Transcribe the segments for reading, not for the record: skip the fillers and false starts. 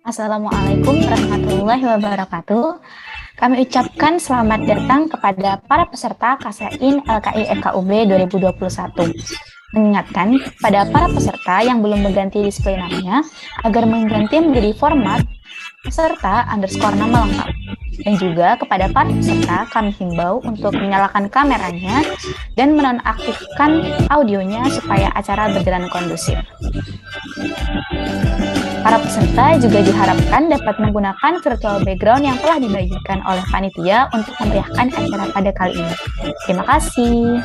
Assalamualaikum warahmatullahi wabarakatuh. Kami ucapkan selamat datang kepada para peserta KSEIN LKI FKUB 2021. Mengingatkan kepada para peserta yang belum mengganti display namanya agar mengganti menjadi format peserta underscore nama lengkap. Dan juga kepada para peserta kami himbau untuk menyalakan kameranya dan menonaktifkan audionya supaya acara berjalan kondusif. Para peserta juga diharapkan dapat menggunakan virtual background yang telah dibagikan oleh panitia untuk memeriahkan acara pada kali ini. Terima kasih.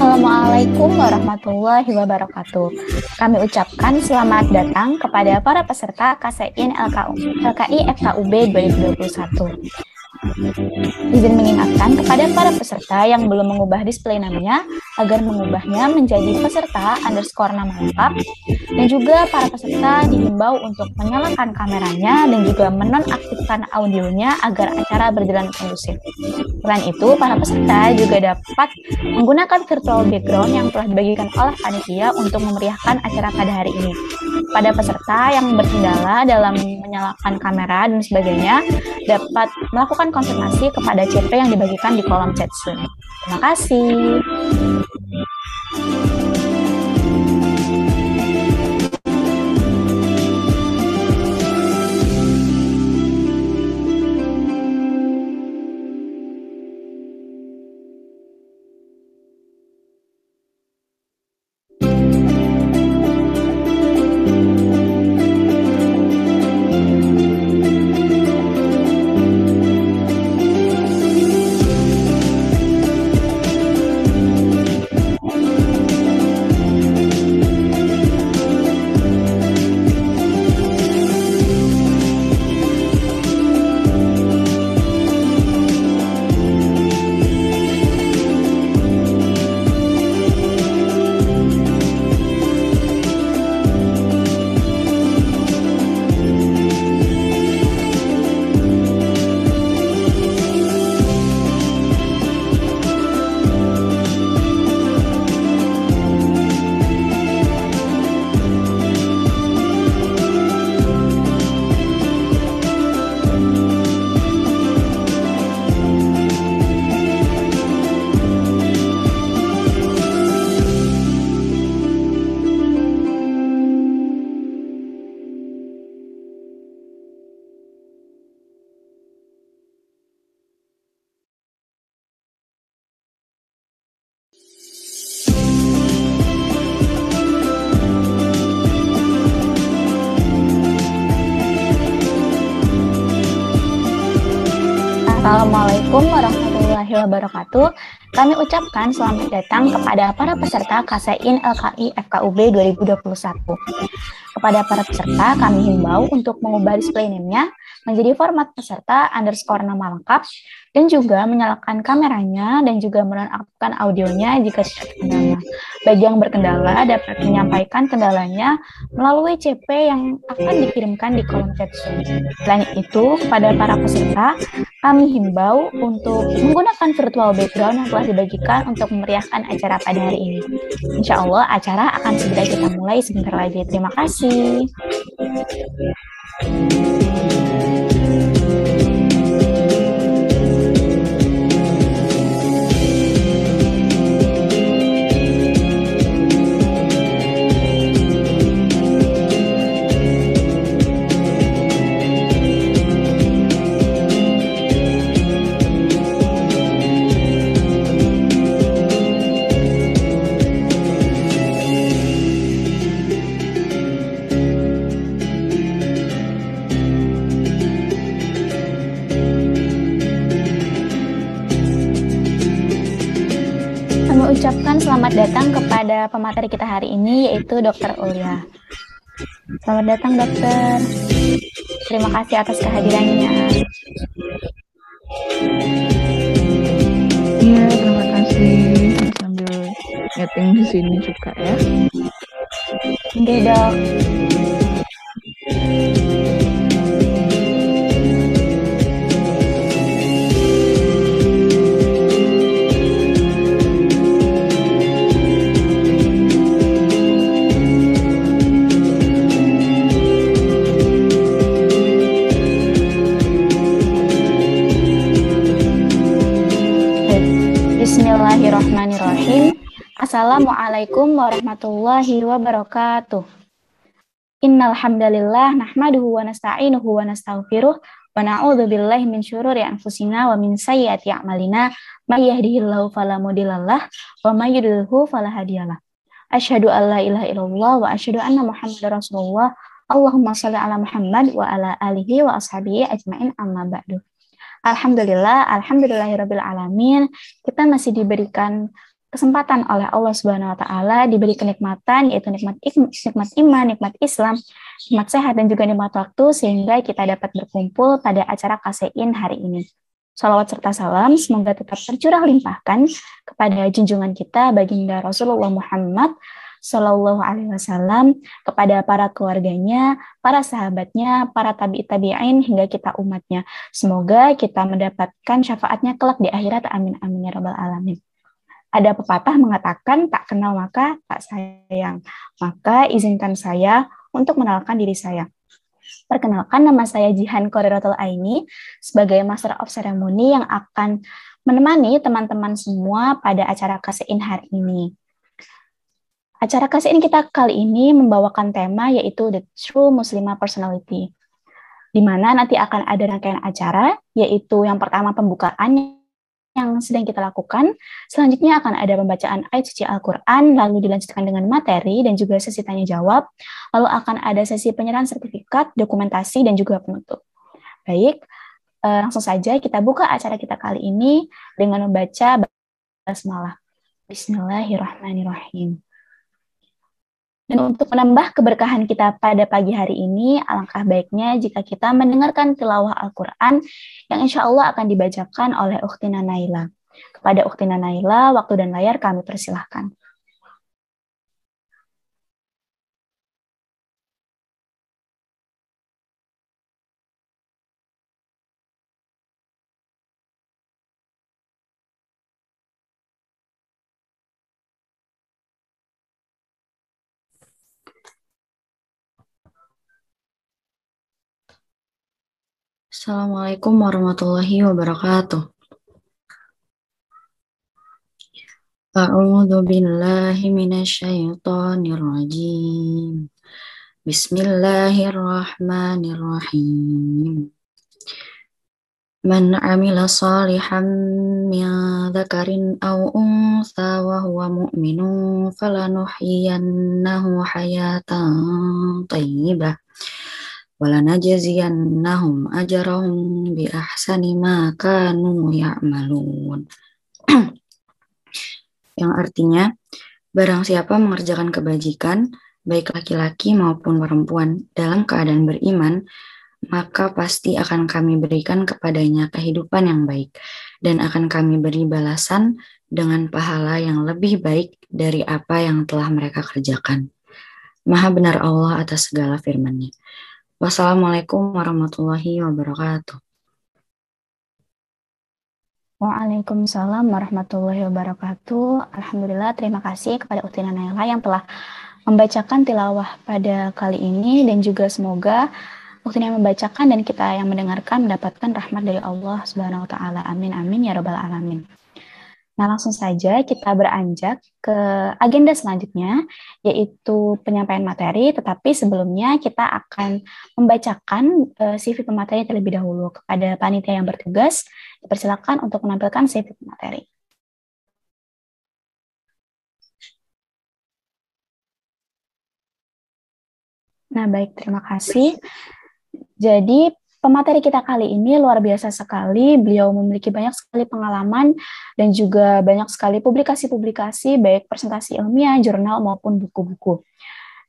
Assalamualaikum warahmatullahi wabarakatuh. Kami ucapkan selamat datang kepada para peserta KSEIN LKI FKUB 2021. Izin mengingatkan kepada para peserta yang belum mengubah display namanya agar mengubahnya menjadi peserta underscore nama lengkap, dan juga para peserta dihimbau untuk menyalakan kameranya dan juga menonaktifkan audionya agar acara berjalan kondusif. Selain itu, para peserta juga dapat menggunakan virtual background yang telah dibagikan oleh panitia untuk memeriahkan acara pada hari ini. Pada peserta yang berkendala dalam menyalakan kamera dan sebagainya, dapat melakukan konfirmasi kepada CP yang dibagikan di kolom chat Zoom. Terima kasih. Assalamualaikum warahmatullahi wabarakatuh. Kami ucapkan selamat datang kepada para peserta KSEIN LKI FKUB 2021. Kepada para peserta, kami himbau untuk mengubah display name-nya menjadi format peserta _ nama lengkap dan juga menyalakan kameranya dan juga menonaktifkan audionya jika tidak terkendala. Bagi yang berkendala dapat menyampaikan kendalanya melalui CP yang akan dikirimkan di kolom chat Zoom. Selain itu, kepada para peserta, kami himbau untuk menggunakan virtual background yang telah dibagikan untuk memeriahkan acara pada hari ini. Insya Allah, acara akan segera kita mulai sebentar lagi. Terima kasih. Ucapkan selamat datang kepada pemateri kita hari ini, yaitu Dr. Ulia. Selamat datang, dokter. Terima kasih atas kehadirannya. Iya, terima kasih. Sambil ngeting di sini juga ya. Oke, dok. Bismillahirrahmanirrahim. Assalamualaikum warahmatullahi wabarakatuh. Innal hamdalillah nahmaduhu wa nasta'inuhu wa nastaghfiruh wa na'udzu billahi min syururi anfusina wa min sayyiati a'malina may yahdihillahu fala mudhillalah wa may yudhlilhu fala hadiyalah. Asyhadu an la ilaha illallah wa asyhadu anna Muhammadar Rasulullah. Allahumma shalli ala Muhammad wa ala alihi wa ashabihi ajmain, amma ba'du. Alhamdulillahirabbil alamin. Kita masih diberikan kesempatan oleh Allah Subhanahu wa taala, diberi kenikmatan yaitu nikmat iman, nikmat Islam, nikmat sehat dan juga nikmat waktu sehingga kita dapat berkumpul pada acara KSEIN hari ini. Shalawat serta salam semoga tetap tercurah limpahkan kepada junjungan kita baginda Rasulullah Muhammad Sallallahu Alaihi Wasallam, kepada para keluarganya, para sahabatnya, para tabi'in hingga kita umatnya. Semoga kita mendapatkan syafaatnya kelak di akhirat. Amin amin ya rabbal alamin. Ada pepatah mengatakan tak kenal maka tak sayang. Maka izinkan saya untuk mengenalkan diri saya. Perkenalkan, nama saya Jihan Qadiratul Aini sebagai Master of Ceremony yang akan menemani teman-teman semua pada acara KSEIN hari ini. Acara KSEIN kita kali ini membawakan tema yaitu The True Muslimah Personality, di mana nanti akan ada rangkaian acara, yaitu yang pertama pembukaan yang sedang kita lakukan, selanjutnya akan ada pembacaan ayat suci Al-Quran, lalu dilanjutkan dengan materi dan juga sesi tanya-jawab, lalu akan ada sesi penyerahan sertifikat, dokumentasi, dan juga penutup. Baik, langsung saja kita buka acara kita kali ini dengan membaca basmalah. Bismillahirrahmanirrahim. Dan untuk menambah keberkahan kita pada pagi hari ini, alangkah baiknya jika kita mendengarkan tilawah Al-Quran yang insya Allah akan dibacakan oleh Ukhtina Naila. Kepada Ukhtina Naila, waktu dan layar kami persilahkan. Assalamualaikum warahmatullahi wabarakatuh. A'udzu billahi minasyaitonir rajim. Bismillahirrahmanirrahim. Man 'amila shalihan min dzakarin aw untha wa huwa mu'minun falanuhyiyannahu hayatan thayyibah walanajziyannahum ajrahum bi ahsani ma kanu ya'malun. Yang artinya, barang siapa mengerjakan kebajikan, baik laki-laki maupun perempuan, dalam keadaan beriman, maka pasti akan kami berikan kepadanya kehidupan yang baik, dan akan kami beri balasan dengan pahala yang lebih baik dari apa yang telah mereka kerjakan. Maha benar Allah atas segala firman-Nya. Wassalamualaikum warahmatullahi wabarakatuh. Waalaikumsalam warahmatullahi wabarakatuh. Alhamdulillah, terima kasih kepada Utina Naila yang telah membacakan tilawah pada kali ini, dan juga semoga Utina yang membacakan dan kita yang mendengarkan mendapatkan rahmat dari Allah Subhanahu wa taala. Amin amin ya rabbal alamin. Nah, langsung saja kita beranjak ke agenda selanjutnya, yaitu penyampaian materi, tetapi sebelumnya kita akan membacakan CV pemateri terlebih dahulu. Kepada panitia yang bertugas, dipersilakan untuk menampilkan CV pemateri. Nah, baik, terima kasih. Jadi, pemateri kita kali ini luar biasa sekali. Beliau memiliki banyak sekali pengalaman dan juga banyak sekali publikasi-publikasi, baik presentasi ilmiah, jurnal, maupun buku-buku.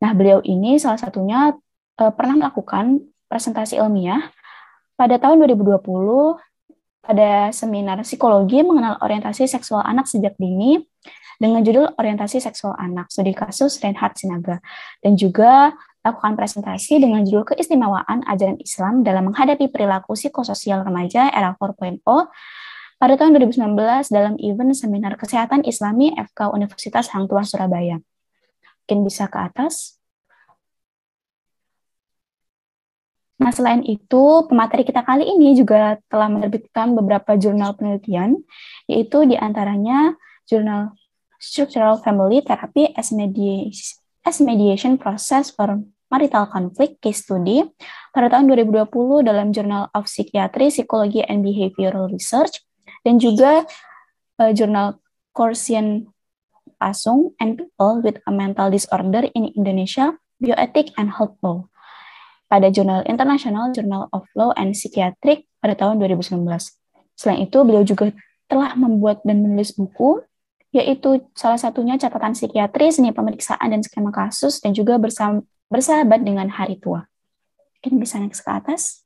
Nah, beliau ini salah satunya pernah melakukan presentasi ilmiah pada tahun 2020 pada seminar psikologi mengenal orientasi seksual anak sejak dini dengan judul Orientasi Seksual Anak, studi kasus Reinhard Sinaga, dan juga lakukan presentasi dengan judul Keistimewaan Ajaran Islam dalam Menghadapi Perilaku Psikososial Remaja Era 4.0 pada tahun 2019 dalam event Seminar Kesehatan Islami FK Universitas Hang Tuah Surabaya. Mungkin bisa ke atas. Nah, selain itu, pemateri kita kali ini juga telah menerbitkan beberapa jurnal penelitian, yaitu diantaranya jurnal Structural Family Therapy as Mediation Process for Marital Conflict Case Study pada tahun 2020 dalam Journal of Psychiatry, Psychology and Behavioral Research, dan juga jurnal Corsian Pasung and People with a Mental Disorder in Indonesia, Bioethic and Health Law pada jurnal International Journal of Law and Psychiatric pada tahun 2019. Selain itu, beliau juga telah membuat dan menulis buku, yaitu salah satunya Catatan Psikiatri, Seni Pemeriksaan dan Skema Kasus, dan juga Bersahabat dengan Hari Tua. Mungkin bisa next ke atas.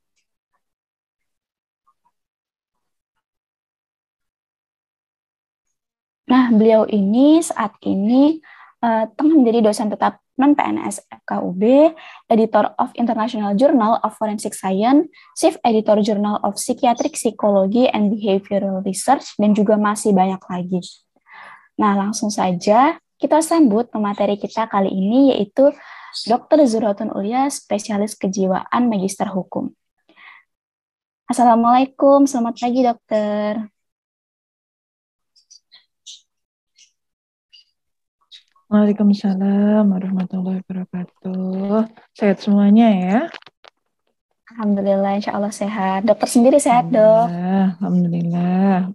Nah, beliau ini saat ini tengah menjadi dosen tetap non-PNS FKUB, Editor of International Journal of Forensic Science, Chief Editor Journal of Psychiatric Psychology and Behavioral Research, dan juga masih banyak lagi. Nah, langsung saja kita sambut pemateri kita kali ini, yaitu Dr. Zuhratun Ulya, spesialis kejiwaan Magister Hukum. Assalamualaikum, selamat pagi dokter. Waalaikumsalam warahmatullahi wabarakatuh. Sehat semuanya ya? Alhamdulillah, insya Allah sehat. Dokter sendiri sehat dok? Alhamdulillah.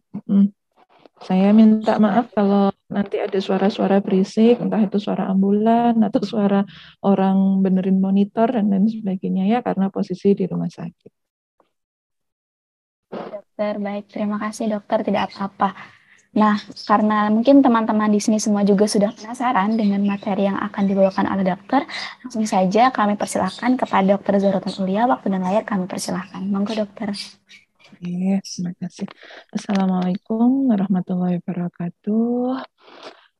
Saya minta maaf kalau nanti ada suara-suara berisik, entah itu suara ambulan atau suara orang benerin monitor dan lain sebagainya ya, karena posisi di rumah sakit. Dokter, baik. Terima kasih dokter, tidak apa-apa. Nah, karena mungkin teman-teman di sini semua juga sudah penasaran dengan materi yang akan dibawakan oleh dokter, langsung saja kami persilahkan kepada Dr. Zuhratun Ulya. Waktu dan layar kami persilahkan. Monggo dokter. Oke, terima kasih. Assalamualaikum warahmatullahi wabarakatuh.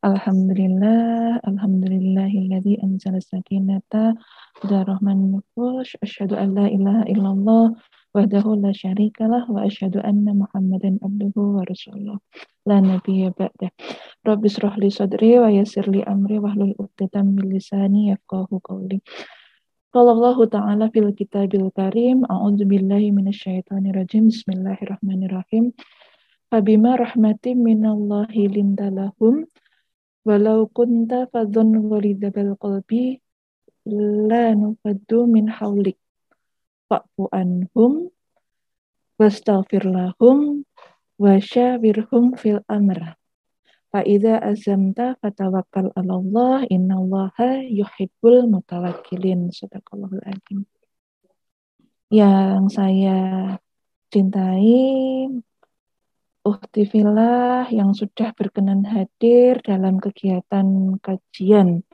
Alhamdulillahilladzi anzala sakinata ala rahmanil nufus. Asyhadu an la ilaha illallah wahdahu la syarikalah wa asyhadu anna Muhammadan abduhu wa rasuluh. La nabiyya ba'dah. Rabbi shrah li sadri wa yassir li amri wahlul 'uqdatam min lisani yafqahu qawli. Qala Allah Ta'ala fil kitabil karim, a'udzu billahi minasyaitonir rajim. Bismillahirrahmanirrahim. Fabima rahmatin minallahi lintalahum walau kunta fadhon ghalidhal qalbi la nufaddu min haulik fa'fu anhum wastaghfir lahum wasyawirhum fil amr. Fa'idza azamta fatawakkal 'alallah innallaha yuhibbul mutawakkilin. Shadaqallahul adzim. yang saya cintai, Ukhti Fillah yang sudah berkenan hadir dalam kegiatan kajian.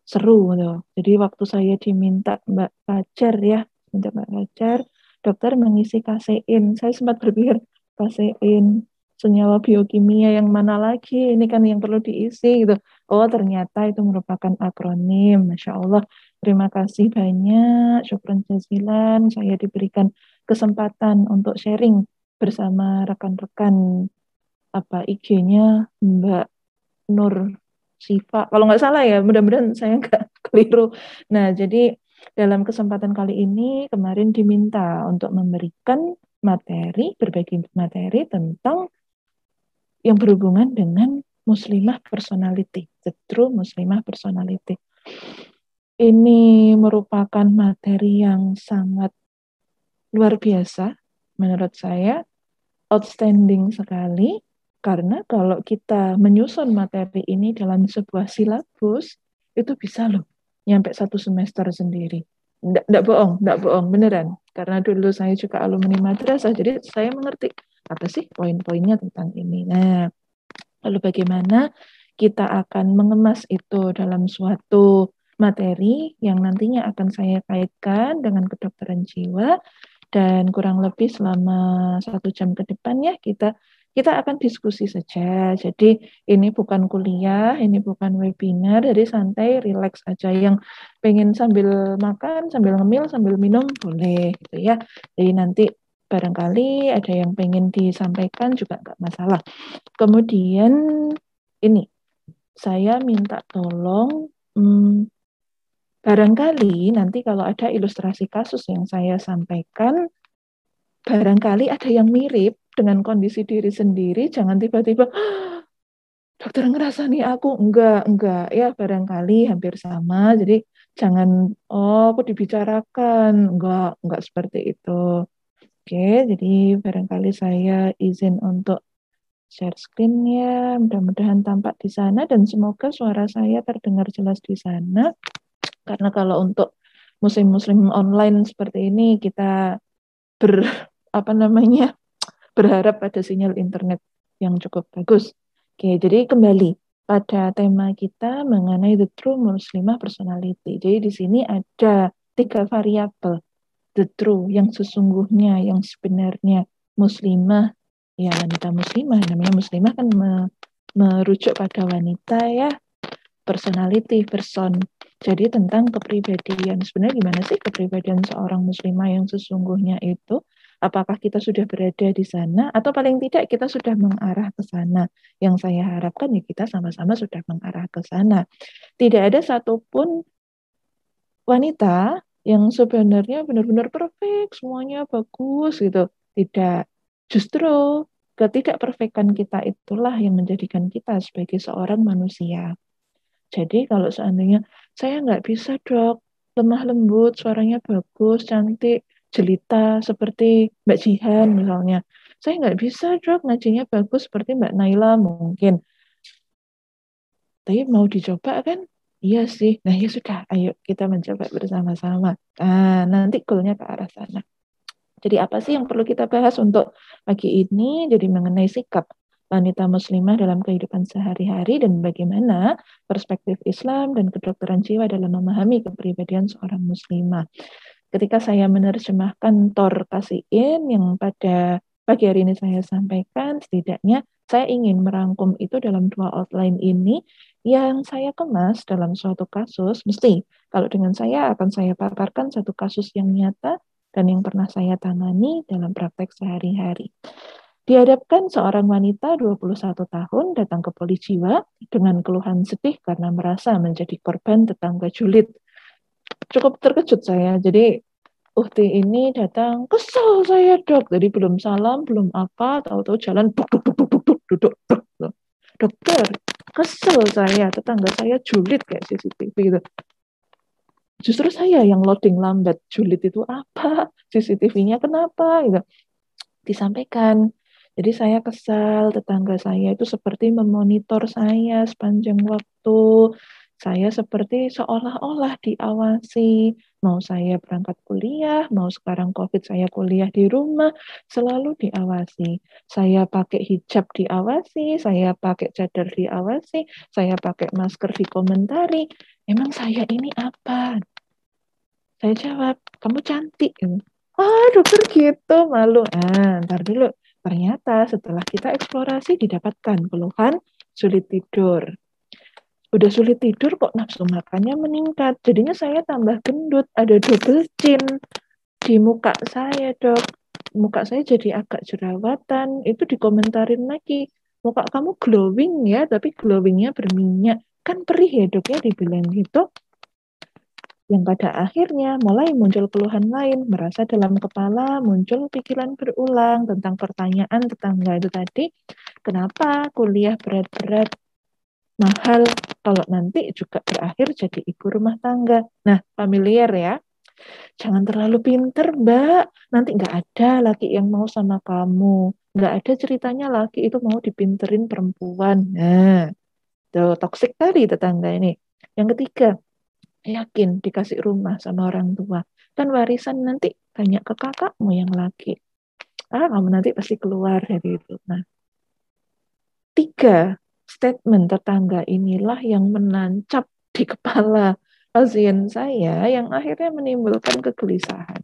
Seru loh. Jadi waktu saya diminta Mbak Fajar ya, minta Mbak Fajar, dokter mengisi kasein. Saya sempat berpikir, kasein, senyawa biokimia yang mana lagi? Ini kan yang perlu diisi gitu. Oh ternyata itu merupakan akronim. Masya Allah. Terima kasih banyak. Syukran jazilan. Saya diberikan kesempatan untuk sharing bersama rekan-rekan IG-nya Mbak Nur Siva. Kalau nggak salah ya, mudah-mudahan saya nggak keliru. Nah, jadi dalam kesempatan kali ini kemarin diminta untuk memberikan berbagi materi tentang yang berhubungan dengan muslimah personality, the true muslimah personality. Ini merupakan materi yang sangat luar biasa menurut saya, outstanding sekali, karena kalau kita menyusun materi ini dalam sebuah silabus, itu bisa loh, nyampe 1 semester sendiri. Nggak bohong, beneran. Karena dulu saya juga alumni madrasah, jadi saya mengerti apa sih poin-poinnya tentang ini. Nah, lalu bagaimana kita akan mengemas itu dalam suatu materi yang nantinya akan saya kaitkan dengan kedokteran jiwa, dan kurang lebih selama 1 jam ke depan ya kita akan diskusi saja. Jadi ini bukan kuliah, ini bukan webinar, jadi santai, relax aja. Yang pengen sambil makan, sambil ngemil, sambil minum boleh gitu ya. Jadi nanti barangkali ada yang pengen disampaikan juga nggak masalah. Kemudian ini saya minta tolong, barangkali nanti kalau ada ilustrasi kasus yang saya sampaikan, barangkali ada yang mirip dengan kondisi diri sendiri, jangan tiba-tiba, dokter ngerasa nih aku, enggak, ya barangkali hampir sama, jadi jangan, oh aku dibicarakan, enggak seperti itu. Oke, jadi barangkali saya izin untuk share screen ya, mudah-mudahan tampak di sana dan semoga suara saya terdengar jelas di sana. Karena kalau untuk muslim-muslim online seperti ini kita berharap pada sinyal internet yang cukup bagus. Oke, jadi kembali pada tema kita mengenai the true muslimah personality. Jadi di sini ada 3 variabel the true, yang sesungguhnya, yang sebenarnya muslimah, ya wanita muslimah. Namanya muslimah kan merujuk pada wanita ya, personality, person. Jadi tentang kepribadian. Sebenarnya gimana sih kepribadian seorang muslimah yang sesungguhnya itu? Apakah kita sudah berada di sana atau paling tidak kita sudah mengarah ke sana? Yang saya harapkan ya kita sama-sama sudah mengarah ke sana. Tidak ada satupun wanita yang sebenarnya benar-benar perfect, semuanya bagus gitu. Tidak. Justru ketidakperfekan kita itulah yang menjadikan kita sebagai seorang manusia. Jadi kalau seandainya saya nggak bisa dok, lemah lembut, suaranya bagus, cantik, jelita seperti Mbak Jihan misalnya. Saya nggak bisa dok, ngajinya bagus seperti Mbak Naila mungkin. Tapi mau dicoba kan? Iya sih. Nah ya sudah, ayo kita mencoba bersama-sama. Nah, nanti goalnya ke arah sana. Jadi apa sih yang perlu kita bahas untuk pagi ini? Jadi mengenai sikap wanita muslimah dalam kehidupan sehari-hari dan bagaimana perspektif Islam dan kedokteran jiwa dalam memahami kepribadian seorang muslimah. Ketika saya menerjemahkan Tor Kasiin yang pada pagi hari ini saya sampaikan, setidaknya saya ingin merangkum itu dalam 2 outline ini yang saya kemas dalam suatu kasus. Mesti kalau dengan saya akan saya paparkan satu kasus yang nyata dan yang pernah saya tangani dalam praktek sehari-hari. Dihadapkan seorang wanita 21 tahun datang ke poli jiwa dengan keluhan sedih karena merasa menjadi korban tetangga julid. Cukup terkejut saya. Jadi Uhti ini datang, kesel saya dok. Jadi belum salam, belum apa, tahu-tahu jalan duduk. Dokter, kesel saya, tetangga saya julid kayak CCTV gitu. Justru saya yang loading lambat. Julid itu apa? CCTV-nya kenapa? Gitu. Disampaikan. Jadi saya kesal, tetangga saya itu seperti memonitor saya sepanjang waktu. Saya seperti seolah-olah diawasi. Mau saya berangkat kuliah, mau sekarang COVID saya kuliah di rumah, selalu diawasi. Saya pakai hijab diawasi, saya pakai cadar diawasi, saya pakai masker dikomentari. Emang saya ini apa? Saya jawab, kamu cantik. Dokter gitu, malu. Ntar dulu. Ternyata setelah kita eksplorasi didapatkan keluhan sulit tidur. Udah sulit tidur kok nafsu makannya meningkat. Jadinya saya tambah gendut, ada double chin di muka saya, Dok. Muka saya jadi agak jerawatan. Itu dikomentarin lagi. Muka kamu glowing ya, tapi glowingnya berminyak. Kan perih ya, Dok ya, dibilang gitu. Yang pada akhirnya mulai muncul keluhan lain, merasa dalam kepala muncul pikiran berulang tentang pertanyaan tetangga itu tadi, kenapa kuliah berat-berat, mahal, kalau nanti juga berakhir jadi ibu rumah tangga. Nah, familiar ya. Jangan terlalu pinter, Mbak. Nanti nggak ada laki yang mau sama kamu. Nggak ada ceritanya laki itu mau dipinterin perempuan. Nah, tuh toksik tadi tetangga ini. Yang ketiga, yakin dikasih rumah sama orang tua. Kan warisan nanti banyak ke kakakmu yang laki. Kamu nanti pasti keluar dari itu. Nah, tiga statement tetangga inilah yang menancap di kepala pasien saya yang akhirnya menimbulkan kegelisahan.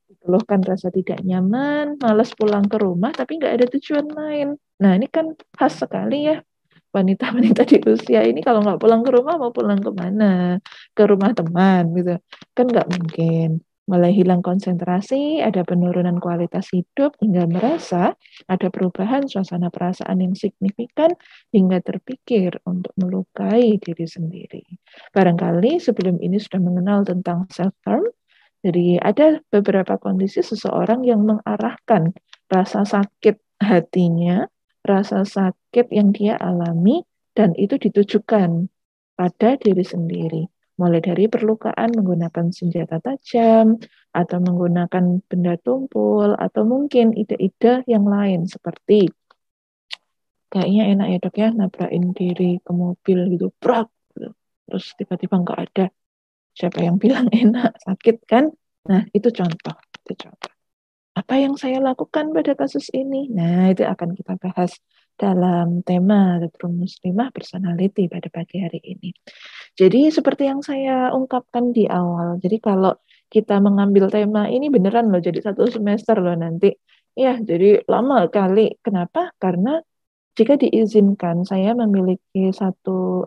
Dikeluhkan rasa tidak nyaman, malas pulang ke rumah, tapi nggak ada tujuan lain. Nah, ini kan khas sekali ya. Wanita-wanita di usia ini kalau nggak pulang ke rumah, mau pulang ke mana? Ke rumah teman, gitu. Kan nggak mungkin. Mulai hilang konsentrasi, ada penurunan kualitas hidup, hingga merasa ada perubahan suasana perasaan yang signifikan, hingga terpikir untuk melukai diri sendiri. Barangkali sebelum ini sudah mengenal tentang self-harm, jadi ada beberapa kondisi seseorang yang mengarahkan rasa sakit hatinya, rasa sakit yang dia alami, dan itu ditujukan pada diri sendiri. Mulai dari perlukaan menggunakan senjata tajam, atau menggunakan benda tumpul, atau mungkin ide-ide yang lain seperti kayaknya enak ya dok ya nabrakin diri ke mobil gitu, brak, gitu. Terus tiba-tiba nggak ada. Siapa yang bilang enak, sakit kan? Nah, itu contoh. Itu contoh. Apa yang saya lakukan pada kasus ini? Nah, itu akan kita bahas dalam tema The True Muslimah Personality pada pagi hari ini. Jadi seperti yang saya ungkapkan di awal, jadi kalau kita mengambil tema ini beneran loh, jadi 1 semester loh nanti. Ya, jadi lama kali. Kenapa? Karena jika diizinkan, saya memiliki satu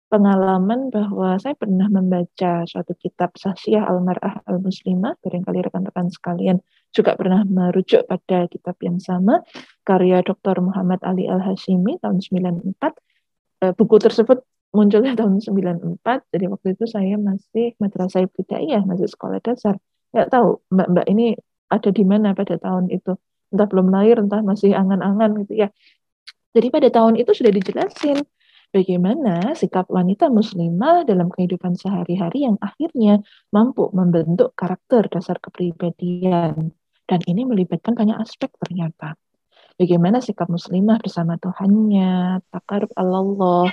pengalaman bahwa saya pernah membaca suatu kitab Sahsyiah Al-Mar'ah Al-Muslimah, barangkali rekan-rekan sekalian juga pernah merujuk pada kitab yang sama, karya Dr. Muhammad Ali Al-Hashimi tahun 94. Buku tersebut munculnya tahun 94, jadi waktu itu saya masih madrasah ibtidaiyah, masih sekolah dasar. Nggak tahu mbak-mbak ini ada di mana pada tahun itu, entah belum lahir, entah masih angan-angan gitu ya. Jadi pada tahun itu sudah dijelasin bagaimana sikap wanita muslimah dalam kehidupan sehari-hari yang akhirnya mampu membentuk karakter dasar kepribadian. Dan ini melibatkan banyak aspek ternyata. Bagaimana sikap muslimah bersama Tuhannya, takarub Allah,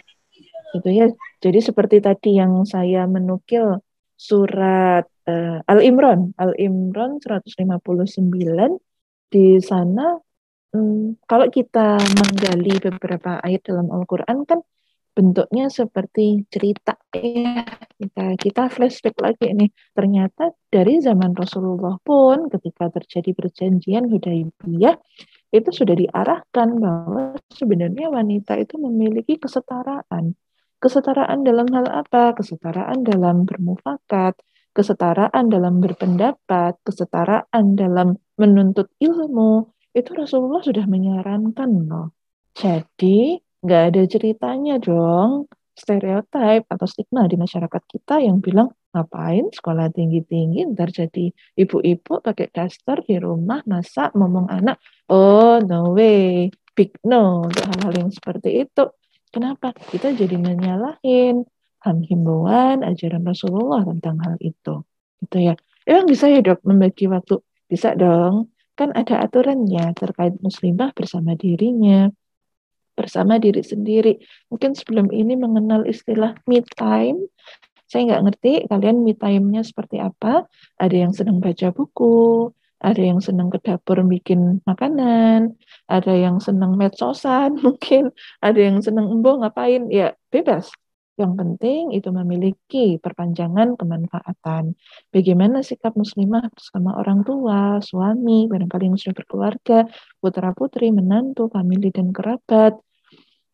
gitu ya. Jadi seperti tadi yang saya menukil surat Al-Imran 159, di sana kalau kita menggali beberapa ayat dalam Al-Quran kan bentuknya seperti cerita ya. Kita flashback lagi nih. Ternyata dari zaman Rasulullah pun ketika terjadi perjanjian Hudaybiyah itu sudah diarahkan bahwa sebenarnya wanita itu memiliki kesetaraan. Kesetaraan dalam hal apa? Kesetaraan dalam bermufakat, kesetaraan dalam berpendapat, kesetaraan dalam menuntut ilmu. Itu Rasulullah sudah menyarankan loh. Jadi nggak ada ceritanya dong stereotip atau stigma di masyarakat kita yang bilang ngapain sekolah tinggi-tinggi ntar jadi ibu-ibu pakai daster di rumah masak ngomong anak. Oh no way, big no untuk hal-hal yang seperti itu. Kenapa kita jadi menyalahin himbauan ajaran Rasulullah tentang hal itu? Gitu ya. Emang bisa ya dok membagi waktu? Bisa dong. Kan ada aturannya terkait muslimah bersama dirinya. bersama diri sendiri. Mungkin sebelum ini mengenal istilah me time. Saya nggak ngerti kalian me time-nya seperti apa. Ada yang senang baca buku, ada yang senang ke dapur bikin makanan, ada yang senang medsosan mungkin, ada yang senang ngapain, ya bebas. Yang penting itu memiliki perpanjangan kemanfaatan. Bagaimana sikap muslimah bersama orang tua, suami, barangkali yang sudah berkeluarga, putra-putri, menantu, famili, dan kerabat.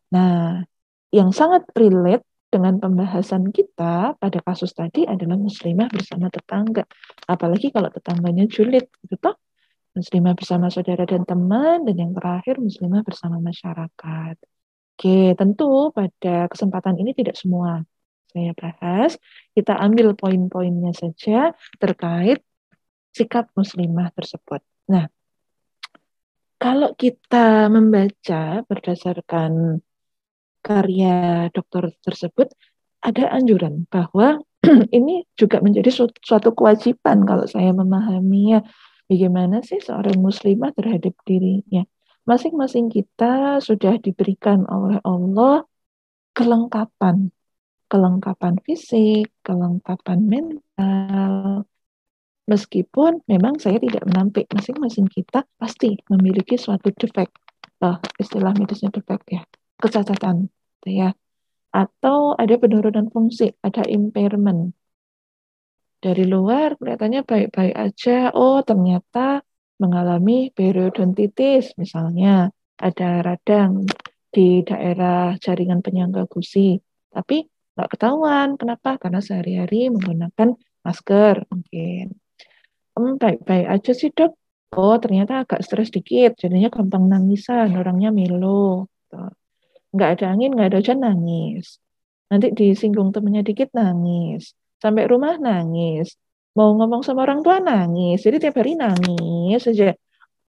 Nah, yang sangat relate dengan pembahasan kita pada kasus tadi adalah muslimah bersama tetangga. Apalagi kalau tetangganya julid, gitu toh. Muslimah bersama saudara dan teman, dan yang terakhir muslimah bersama masyarakat. Oke, tentu pada kesempatan ini tidak semua saya bahas. Kita ambil poin-poinnya saja terkait sikap muslimah tersebut. Nah, kalau kita membaca berdasarkan karya dokter tersebut, ada anjuran bahwa ini juga menjadi suatu kewajiban kalau saya memahaminya. Bagaimana sih seorang muslimah terhadap dirinya? Masing-masing kita sudah diberikan oleh Allah kelengkapan, kelengkapan fisik, kelengkapan mental. Meskipun memang saya tidak menampik, masing-masing kita pasti memiliki suatu defek. Istilah medisnya defek ya, kecacatan, ya. Atau ada penurunan fungsi, ada impairment. Dari luar kelihatannya baik-baik aja, oh ternyata mengalami periodontitis misalnya, ada radang di daerah jaringan penyangga gusi, tapi nggak ketahuan. Kenapa? Karena sehari-hari menggunakan masker mungkin. Baik-baik aja sih dok, oh ternyata agak stres dikit, jadinya gampang nangisan, orangnya melo. Nggak ada angin, nggak ada hujan, nangis. Nanti disinggung temennya dikit, nangis. Sampai rumah, nangis. Mau ngomong sama orang tua, nangis. Jadi tiap hari nangis saja.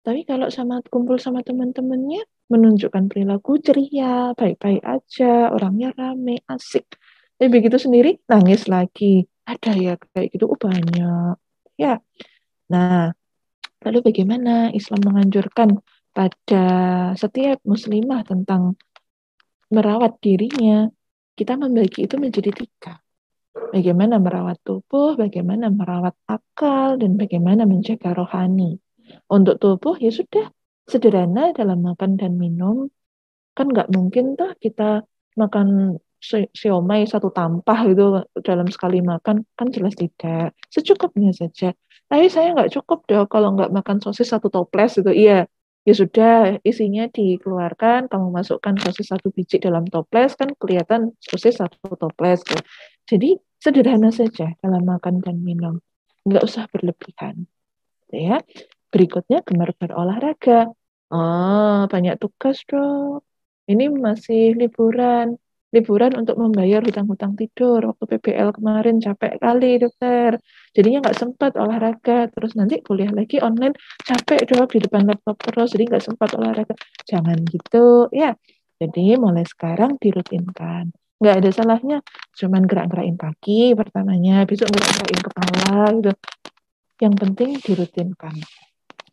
Tapi kalau kumpul sama teman-temannya, menunjukkan perilaku ceria, baik-baik aja, orangnya rame, asik. Tapi begitu sendiri, nangis lagi. Ada ya kayak gitu, banyak. Ya, nah, lalu bagaimana Islam menganjurkan pada setiap muslimah tentang merawat dirinya? Kita membagi itu menjadi 3. Bagaimana merawat tubuh, bagaimana merawat akal, dan bagaimana menjaga rohani. Untuk tubuh, ya sudah, sederhana dalam makan dan minum. Kan nggak mungkin tuh kita makan siomay 1 tampah itu dalam sekali makan, kan jelas tidak. Secukupnya saja. Tapi saya nggak cukup dong kalau nggak makan sosis 1 toples itu. Iya, ya sudah, isinya dikeluarkan, kamu masukkan sosis 1 biji dalam toples, kan kelihatan sosis 1 toples. Jadi sederhana saja dalam makan dan minum. Nggak usah berlebihan. Ya. Berikutnya gemar berolahraga. Banyak tugas dong. Ini masih liburan. Liburan untuk membayar hutang-hutang tidur. Waktu PBL kemarin capek kali dokter. Jadinya nggak sempat olahraga. Terus nanti kuliah lagi online. Capek dong di depan laptop terus. Jadi nggak sempat olahraga. Jangan gitu ya. Jadi mulai sekarang dirutinkan. Nggak ada salahnya. Cuman gerak-gerakin kaki pertamanya. Besok gerak-gerakin kepala gitu. Yang penting dirutinkan.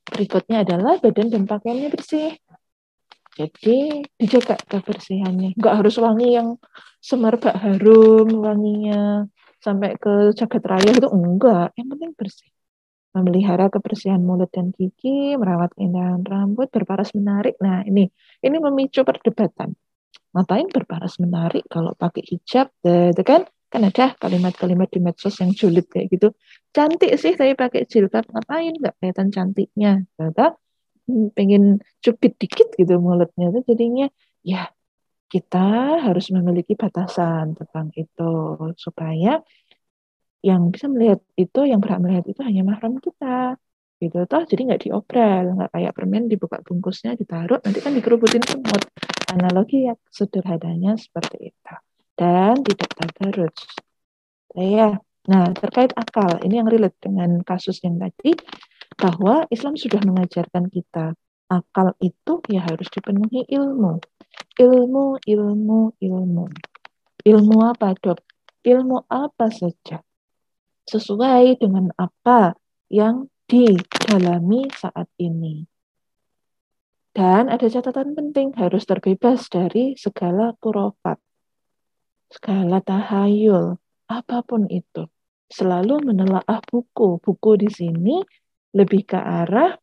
Berikutnya adalah badan dan pakaiannya bersih. Jadi dijaga kebersihannya. Nggak harus wangi yang semerbak harum wanginya sampai ke jagat raya itu enggak. Yang penting bersih. Memelihara kebersihan mulut dan gigi, merawat keindahan rambut, berparas menarik. Nah, ini memicu perdebatan. Ngapain berparas menarik kalau pakai hijab? Itu kan ada kalimat-kalimat di medsos yang julid kayak gitu. Cantik sih tapi pakai jilbab, ngapain? Nggak kelihatan cantiknya. Pengen cubit dikit gitu mulutnya itu jadinya ya kita harus memiliki batasan tentang itu supaya yang bisa melihat itu, yang berhak melihat itu hanya mahram kita gitu toh, jadi nggak diobral, nggak kayak permen dibuka bungkusnya ditaruh nanti kan dikerubutin semut. Analogi yang sederhananya seperti itu dan tidak tadarus ya. Nah, terkait akal ini yang relate dengan kasus yang tadi, bahwa Islam sudah mengajarkan kita akal itu ya harus dipenuhi ilmu. Ilmu apa, Dok? Ilmu apa saja sesuai dengan apa yang didalami saat ini. Dan ada catatan penting, harus terbebas dari segala kurofat, segala tahayul, apapun itu. Selalu menelaah buku. Buku di sini lebih ke arah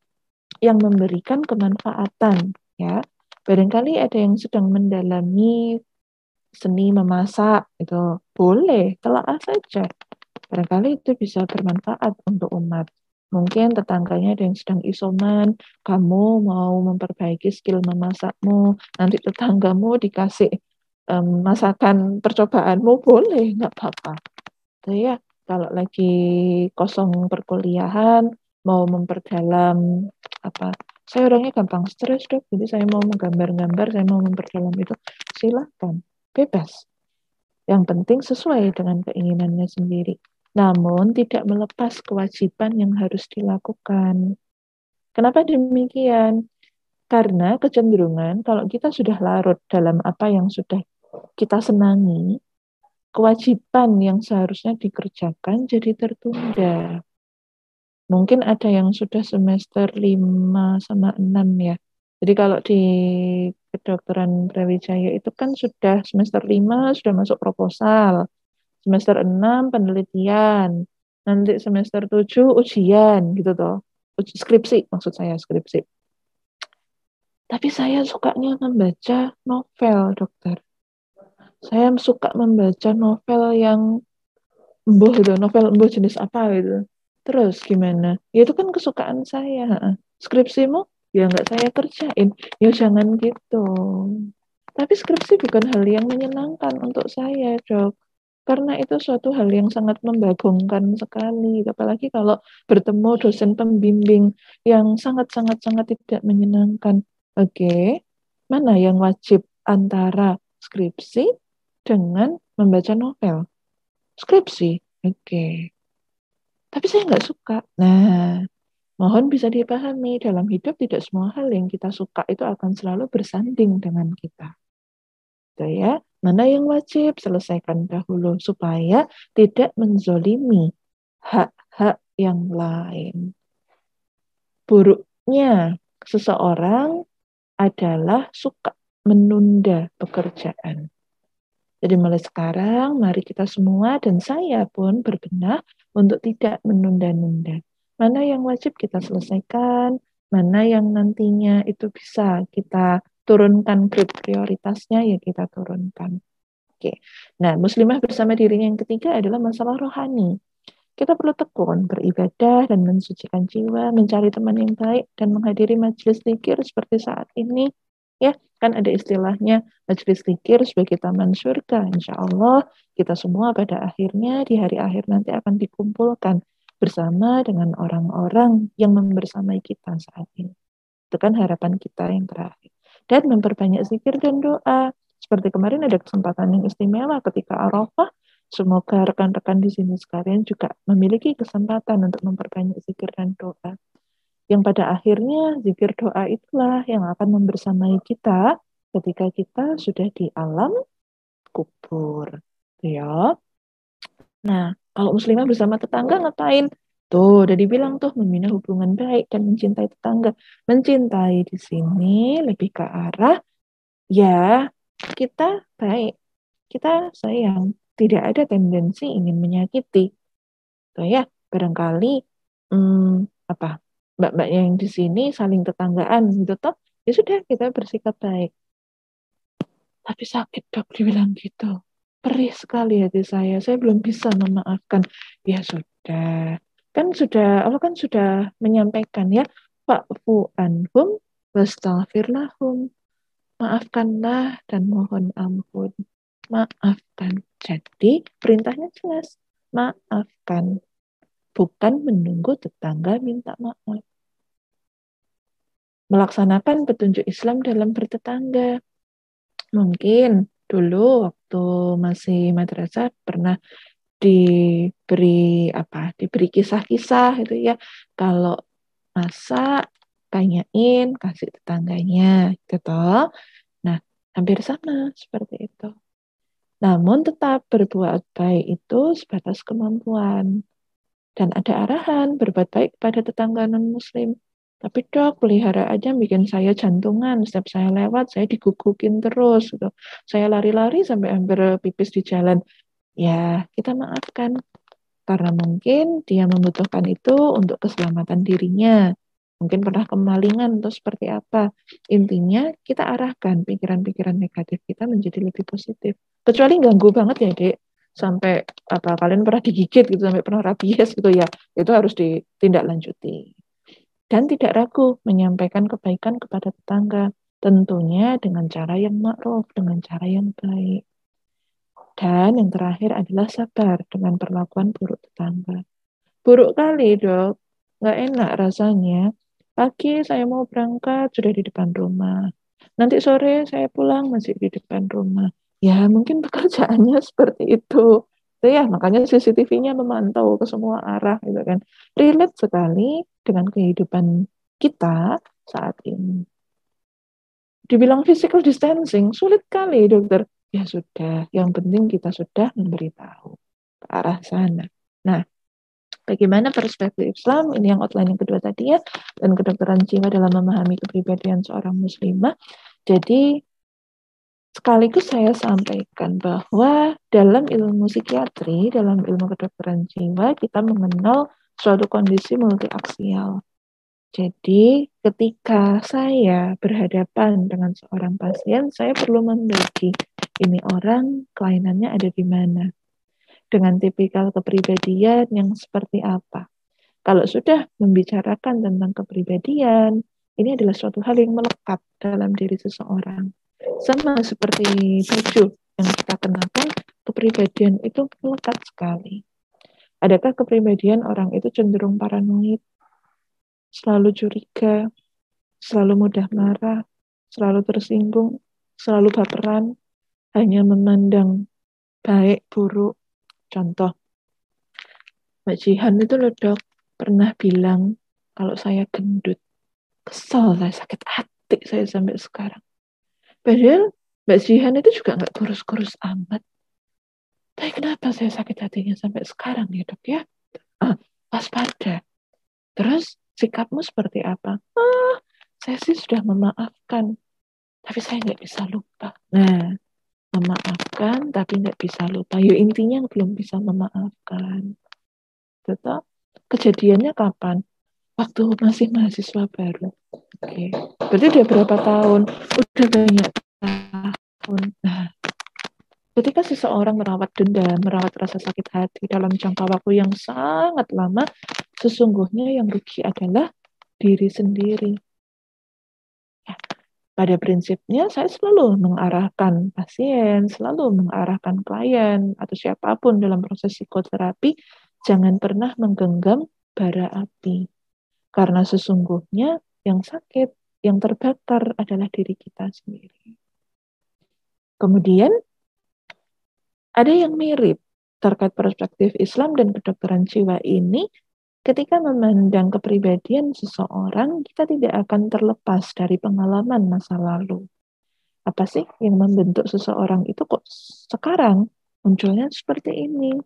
yang memberikan kemanfaatan, ya. Barangkali ada yang sedang mendalami seni memasak, itu boleh, telaah saja. Barangkali itu bisa bermanfaat untuk umat. Mungkin tetangganya ada yang sedang isoman, kamu mau memperbaiki skill memasakmu, nanti tetanggamu dikasih masakan percobaanmu, boleh, nggak apa-apa. Saya kalau lagi kosong perkuliahan, mau memperdalam apa, saya orangnya gampang stres dok, jadi saya mau menggambar-gambar, saya mau memperdalam itu, silahkan, bebas. Yang penting sesuai dengan keinginannya sendiri. Namun tidak melepas kewajiban yang harus dilakukan. Kenapa demikian? Karena kecenderungan kalau kita sudah larut dalam apa yang sudah kita senangi, kewajiban yang seharusnya dikerjakan jadi tertunda. Mungkin ada yang sudah semester 5 sama 6 ya. Jadi kalau di kedokteran Brawijaya itu kan sudah semester 5 sudah masuk proposal. Semester 6 penelitian. Nanti semester 7 ujian gitu toh. Skripsi maksud saya, skripsi. Tapi saya sukanya membaca novel, dokter. Saya suka membaca novel yang novel jenis apa gitu. Terus gimana? Ya itu kan kesukaan saya. Skripsimu? Ya nggak saya kerjain. Ya jangan gitu. Tapi skripsi bukan hal yang menyenangkan untuk saya, Dok. Karena itu suatu hal yang sangat membagongkan sekali. Apalagi kalau bertemu dosen pembimbing yang sangat-sangat-sangat tidak menyenangkan. Oke, mana yang wajib antara skripsi dengan membaca novel? Skripsi, oke. Tapi saya nggak suka. Nah, mohon bisa dipahami, dalam hidup tidak semua hal yang kita suka itu akan selalu bersanding dengan kita. Gitu ya. Mana yang wajib, selesaikan dahulu supaya tidak menzolimi hak-hak yang lain. Buruknya seseorang adalah suka menunda pekerjaan. Jadi mulai sekarang, mari kita semua dan saya pun berbenah untuk tidak menunda-nunda. Mana yang wajib kita selesaikan, mana yang nantinya itu bisa kita turunkan grade prioritasnya, ya kita turunkan. Oke. Nah, muslimah bersama dirinya yang ketiga adalah masalah rohani. Kita perlu tekun, beribadah dan mensucikan jiwa, mencari teman yang baik dan menghadiri majelis zikir seperti saat ini. Ya, kan ada istilahnya majelis zikir sebagai taman surga. Insya Allah kita semua pada akhirnya di hari akhir nanti akan dikumpulkan bersama dengan orang-orang yang membersamai kita saat ini. Itu kan harapan kita yang terakhir. Dan memperbanyak zikir dan doa. Seperti kemarin ada kesempatan yang istimewa ketika Arafah. Semoga rekan-rekan di sini sekalian juga memiliki kesempatan untuk memperbanyak zikir dan doa. Yang pada akhirnya zikir doa itulah yang akan membersamai kita ketika kita sudah di alam kubur. Ya. Nah, kalau muslimah bersama tetangga ngapain? Tuh, udah dibilang tuh membina hubungan baik dan mencintai tetangga. Mencintai di sini lebih ke arah ya kita baik, kita sayang, tidak ada tendensi ingin menyakiti. Tuh ya, barangkali apa mbak-mbak yang di sini saling tetanggaan gitu toh, ya sudah kita bersikap baik. Tapi sakit dok dibilang gitu. Perih sekali hati saya. Saya belum bisa memaafkan. Ya sudah. Allah kan sudah menyampaikan ya. Fa'fu anhum wastaghfir lahum. Maafkanlah dan mohon ampun. Maafkan. Jadi perintahnya jelas. Maafkan. Bukan menunggu tetangga minta maaf. Melaksanakan petunjuk Islam dalam bertetangga. Mungkin dulu waktu masih madrasah pernah diberi kisah-kisah itu ya. Kalau masak tanyain kasih tetangganya gitu. Nah, hampir sama seperti itu. Namun tetap berbuat baik itu sebatas kemampuan. Dan ada arahan berbuat baik kepada tetangga non-muslim. Tapi dok, peliharaan aja bikin saya jantungan. Setiap saya lewat, saya digugukin terus gitu. Saya lari-lari sampai hampir pipis di jalan. Ya, kita maafkan. Karena mungkin dia membutuhkan itu untuk keselamatan dirinya. Mungkin pernah kemalingan atau seperti apa. Intinya kita arahkan pikiran-pikiran negatif kita menjadi lebih positif. Kecuali ganggu banget ya, Dek. Sampai apa kalian pernah digigit gitu, sampai pernah rabies gitu ya. Itu harus ditindaklanjuti. Dan tidak ragu menyampaikan kebaikan kepada tetangga. Tentunya dengan cara yang ma'ruf, dengan cara yang baik. Dan yang terakhir adalah sabar dengan perlakuan buruk tetangga. Buruk kali, Dok. Nggak enak rasanya. Pagi saya mau berangkat, sudah di depan rumah. Nanti sore saya pulang, masih di depan rumah. Ya, mungkin pekerjaannya seperti itu. Itu ya, makanya CCTV-nya memantau ke semua arah, gitu kan. Relate sekali dengan kehidupan kita saat ini. Dibilang physical distancing, sulit kali, dokter. Ya sudah, yang penting kita sudah memberitahu ke arah sana. Nah, bagaimana perspektif Islam, ini yang outline yang kedua tadi ya, dan kedokteran jiwa dalam memahami kepribadian seorang muslimah. Jadi, sekaligus saya sampaikan bahwa dalam ilmu psikiatri, dalam ilmu kedokteran jiwa, kita mengenal suatu kondisi multiaksial. Jadi, ketika saya berhadapan dengan seorang pasien, saya perlu membagi ini orang kelainannya ada di mana, dengan tipikal kepribadian yang seperti apa. Kalau sudah membicarakan tentang kepribadian, ini adalah suatu hal yang melekat dalam diri seseorang. Sama seperti baju yang kita kenakan, kepribadian itu melekat sekali. Adakah kepribadian orang itu cenderung paranoid, selalu curiga, selalu mudah marah, selalu tersinggung, selalu baperan, hanya memandang baik, buruk. Contoh, Mbak Jihan itu loh dok, pernah bilang kalau saya gendut. Kesel saya, sakit hati saya sampai sekarang. Padahal Mbak Jihan itu juga nggak kurus-kurus amat. Tapi kenapa saya sakit hatinya sampai sekarang ya dok ya? Waspada. Terus sikapmu seperti apa? Saya sih sudah memaafkan, tapi saya nggak bisa lupa. Nah, memaafkan tapi nggak bisa lupa. Yuk intinya belum bisa memaafkan. Tetap kejadiannya kapan? Waktu masih mahasiswa baru. Oke. Berarti udah berapa tahun? Udah banyak tahun. Nah, ketika seseorang merawat dendam, merawat rasa sakit hati dalam jangka waktu yang sangat lama, sesungguhnya yang rugi adalah diri sendiri. Ya, pada prinsipnya saya selalu mengarahkan pasien, selalu mengarahkan klien atau siapapun dalam proses psikoterapi, jangan pernah menggenggam bara api. Karena sesungguhnya yang sakit, yang terbakar adalah diri kita sendiri. Kemudian ada yang mirip terkait perspektif Islam dan kedokteran jiwa ini. Ketika memandang kepribadian seseorang, kita tidak akan terlepas dari pengalaman masa lalu. Apa sih yang membentuk seseorang itu kok sekarang munculnya seperti ini?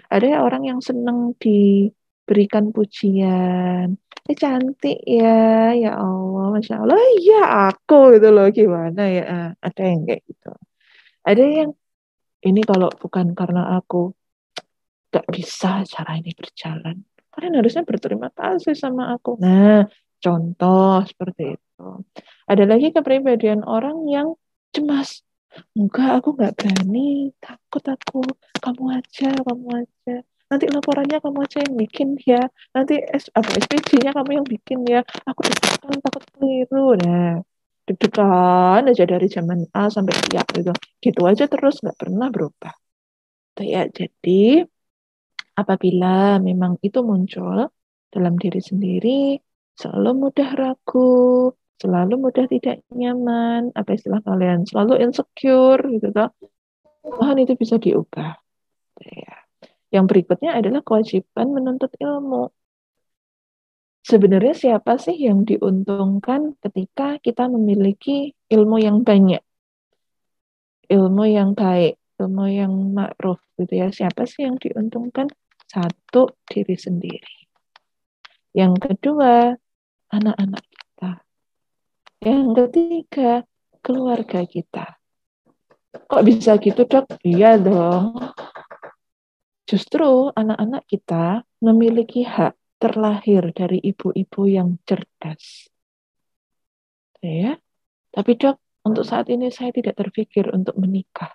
Ada orang yang senang diberikan pujian. Cantik ya, ya Allah, Masya Allah, ya aku gitu loh, gimana ya? Ada yang kayak gitu. Ada yang, ini kalau bukan karena aku, gak bisa cara ini berjalan. Kalian harusnya berterima kasih sama aku. Nah, contoh seperti itu. Ada lagi kepribadian orang yang cemas. Enggak, aku nggak berani. Takut aku. Kamu aja, kamu aja. Nanti laporannya kamu aja yang bikin ya. Nanti SPJ-nya kamu yang bikin ya. Aku deg-degan, takut keliru. Nah, deg-degan aja dari zaman A sampai Z gitu. Gitu aja terus nggak pernah berubah. Ya, jadi apabila memang itu muncul dalam diri sendiri, selalu mudah ragu, selalu mudah tidak nyaman, apa istilah kalian, selalu insecure gitu toh. Mohon itu bisa diubah. Ya. Yang berikutnya adalah kewajiban menuntut ilmu. Sebenarnya siapa sih yang diuntungkan ketika kita memiliki ilmu yang banyak, ilmu yang baik, ilmu yang ma'ruf gitu ya. Siapa sih yang diuntungkan? Satu, diri sendiri. Yang kedua, anak-anak kita. Yang ketiga, keluarga kita. Kok bisa gitu, Dok? Iya dong. Justru anak-anak kita memiliki hak terlahir dari ibu-ibu yang cerdas. Ya, tapi Dok, untuk saat ini saya tidak terpikir untuk menikah.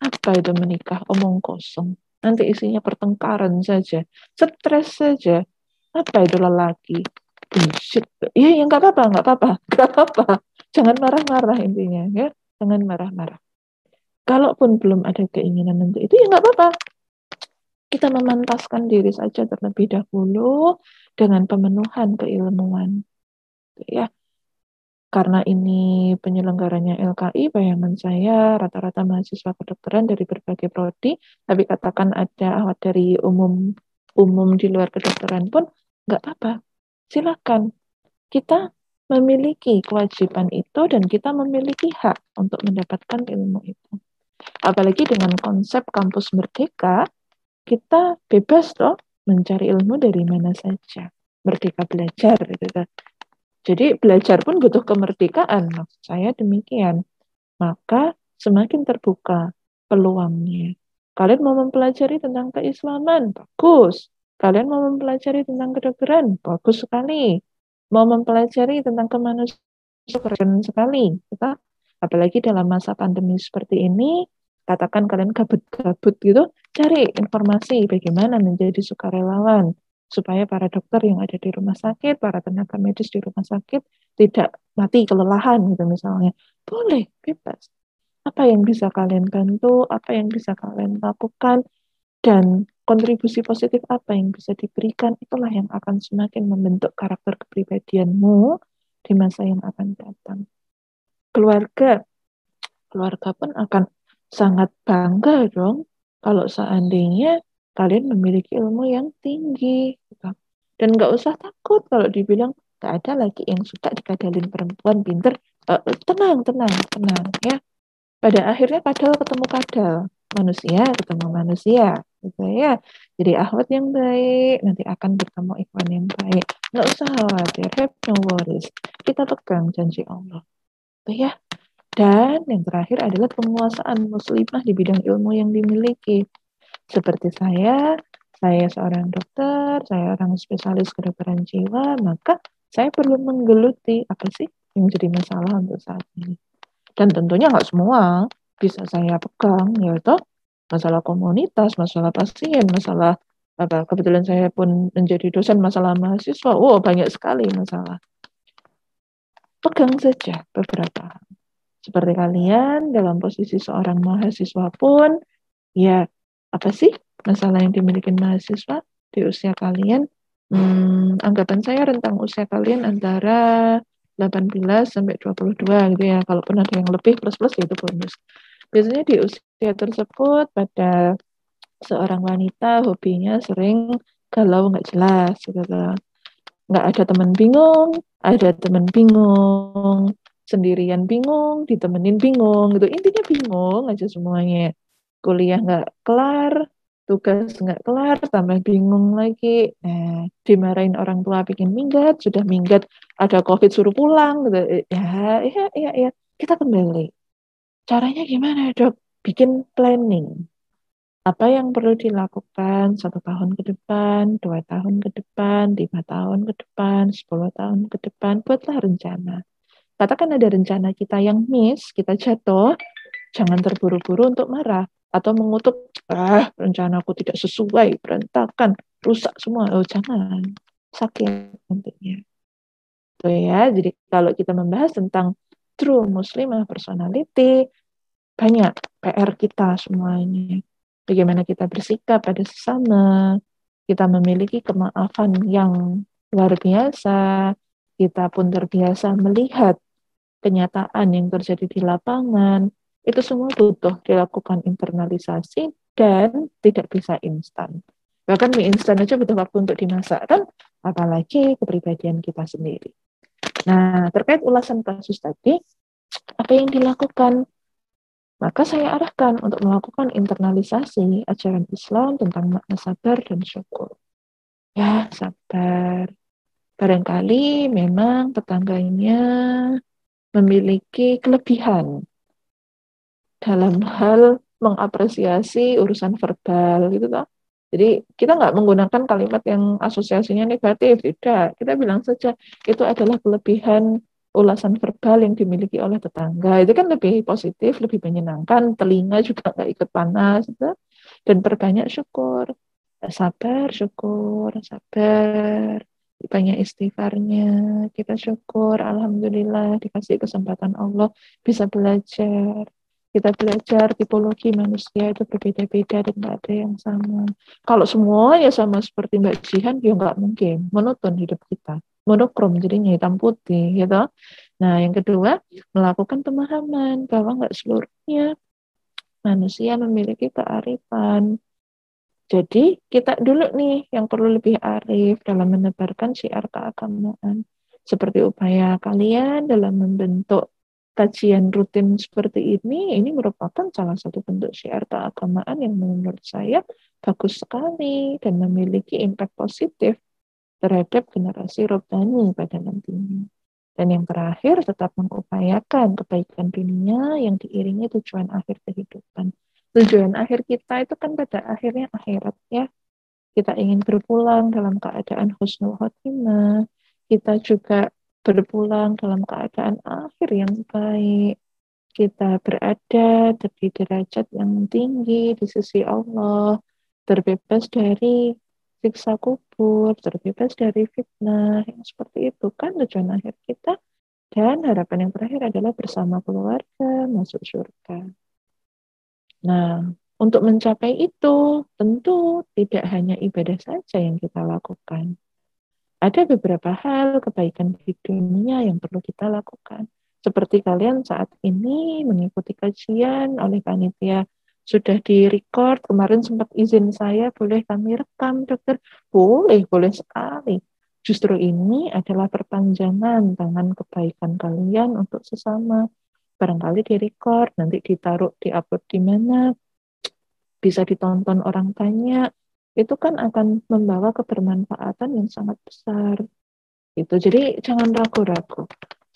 Apa itu menikah? Omong kosong. Nanti isinya pertengkaran saja, stres saja. Apa itu lelaki? Bullshit. Ya, nggak apa-apa, nggak apa-apa, nggak apa-apa. Jangan marah-marah intinya, ya. Jangan marah-marah. Kalaupun belum ada keinginan untuk itu, ya nggak apa-apa. Kita memantaskan diri saja terlebih dahulu dengan pemenuhan keilmuan. Ya, karena ini penyelenggaranya LKI, bayangan saya rata-rata mahasiswa kedokteran dari berbagai prodi, tapi katakan ada awat dari umum di luar kedokteran pun nggak apa-apa. Silakan. Kita memiliki kewajiban itu dan kita memiliki hak untuk mendapatkan ilmu itu. Apalagi dengan konsep kampus merdeka, kita bebas toh mencari ilmu dari mana saja. Merdeka belajar gitu. Jadi belajar pun butuh kemerdekaan, maksud saya demikian. Maka semakin terbuka peluangnya. Kalian mau mempelajari tentang keislaman, bagus. Kalian mau mempelajari tentang kedokteran, bagus sekali. Mau mempelajari tentang kemanusiaan, keren sekali. Kita, apalagi dalam masa pandemi seperti ini, katakan kalian gabut-gabut gitu, cari informasi bagaimana menjadi sukarelawan supaya para dokter yang ada di rumah sakit, para tenaga medis di rumah sakit tidak mati kelelahan gitu misalnya. Boleh, bebas. Apa yang bisa kalian bantu, apa yang bisa kalian lakukan, dan kontribusi positif apa yang bisa diberikan, itulah yang akan semakin membentuk karakter kepribadianmu di masa yang akan datang. Keluarga pun akan sangat bangga dong kalau seandainya kalian memiliki ilmu yang tinggi. Gitu. Dan nggak usah takut kalau dibilang nggak ada lagi yang suka dikadalin perempuan pinter. Tenang, tenang, tenang ya. Pada akhirnya kadal ketemu kadal, manusia ketemu manusia, gitu ya. Jadi akhwat yang baik nanti akan bertemu ikhwan yang baik. Nggak usah khawatir, have no worries. Kita pegang janji Allah, gitu ya. Dan yang terakhir adalah penguasaan muslimah di bidang ilmu yang dimiliki. Seperti saya seorang dokter, saya orang spesialis kedokteran jiwa, maka saya perlu menggeluti apa sih yang jadi masalah untuk saat ini. Dan tentunya nggak semua bisa saya pegang, yaitu masalah komunitas, masalah pasien, masalah apa. Kebetulan saya pun menjadi dosen masalah mahasiswa. Oh, banyak sekali masalah. Pegang saja beberapa. Seperti kalian dalam posisi seorang mahasiswa pun, ya apa sih masalah yang dimiliki mahasiswa di usia kalian? Anggapan saya rentang usia kalian antara 18 sampai 22 gitu ya. Kalaupun ada yang lebih plus-plus ya itu bonus. Biasanya di usia tersebut pada seorang wanita hobinya sering galau nggak jelas gitu. Nggak ada teman bingung, ada teman bingung, sendirian bingung, ditemenin bingung gitu. Intinya bingung aja semuanya. Kuliah nggak kelar, tugas nggak kelar, tambah bingung lagi. Nah, dimarahin orang tua bikin minggat, sudah minggat ada COVID suruh pulang gitu. Ya. Kita kembali. Caranya gimana, Dok? Bikin planning. Apa yang perlu dilakukan 1 tahun ke depan, 2 tahun ke depan, 5 tahun ke depan, 10 tahun ke depan, buatlah rencana. Katakan ada rencana kita yang miss, kita jatuh, jangan terburu-buru untuk marah atau mengutuk, rencanaku tidak sesuai, berantakan, rusak semua. Oh, jangan. Sakit nantinya. Tuh ya, jadi kalau kita membahas tentang true Muslimah personality, banyak PR kita semuanya. Bagaimana kita bersikap pada sesama, kita memiliki kemaafan yang luar biasa, kita pun terbiasa melihat kenyataan yang terjadi di lapangan, itu semua butuh dilakukan internalisasi dan tidak bisa instan. Bahkan mie instan aja butuh waktu untuk dimasak, kan? Apalagi kepribadian kita sendiri. Nah, terkait ulasan kasus tadi, apa yang dilakukan? Maka saya arahkan untuk melakukan internalisasi ajaran Islam tentang makna sabar dan syukur. Ya, sabar. Barangkali memang tetangganya memiliki kelebihan dalam hal mengapresiasi urusan verbal gitu toh. Jadi kita nggak menggunakan kalimat yang asosiasinya negatif, tidak. Kita bilang saja itu adalah kelebihan ulasan verbal yang dimiliki oleh tetangga. Itu kan lebih positif, lebih menyenangkan, telinga juga nggak ikut panas, gitu. Dan perbanyak syukur. Sabar, syukur, sabar. Banyak istighfarnya, kita syukur, alhamdulillah dikasih kesempatan Allah bisa belajar. Kita belajar tipologi manusia itu berbeda-beda dan nggak ada yang sama. Kalau semuanya sama seperti Mbak Jihan, ya nggak mungkin. Monoton hidup kita. Monokrom jadinya hitam putih, gitu. Nah, yang kedua, melakukan pemahaman bahwa nggak seluruhnya manusia memiliki kearifan. Jadi kita dulu nih yang perlu lebih arif dalam menebarkan syiar keagamaan. Seperti upaya kalian dalam membentuk kajian rutin seperti ini merupakan salah satu bentuk syiar keagamaan yang menurut saya bagus sekali dan memiliki impact positif terhadap generasi robbani pada nantinya. Dan yang terakhir, tetap mengupayakan kebaikan dunia yang diiringi tujuan akhir kehidupan. Tujuan akhir kita itu kan pada akhirnya akhirat ya. Kita ingin berpulang dalam keadaan husnul khotimah. Kita juga berpulang dalam keadaan akhir yang baik. Kita berada di derajat yang tinggi di sisi Allah, terbebas dari siksa kubur, terbebas dari fitnah, yang seperti itu kan tujuan akhir kita. Dan harapan yang terakhir adalah bersama keluarga masuk surga. Nah, untuk mencapai itu, tentu tidak hanya ibadah saja yang kita lakukan. Ada beberapa hal kebaikan di dunia yang perlu kita lakukan. Seperti kalian saat ini mengikuti kajian oleh panitia sudah di-record, kemarin sempat izin saya, boleh kami rekam, dokter? Boleh, boleh sekali. Justru ini adalah perpanjangan tangan kebaikan kalian untuk sesama. Barangkali di-record, nanti ditaruh, di-upload di mana, bisa ditonton orang banyak, itu kan akan membawa kebermanfaatan yang sangat besar. Itu. Jadi jangan ragu-ragu.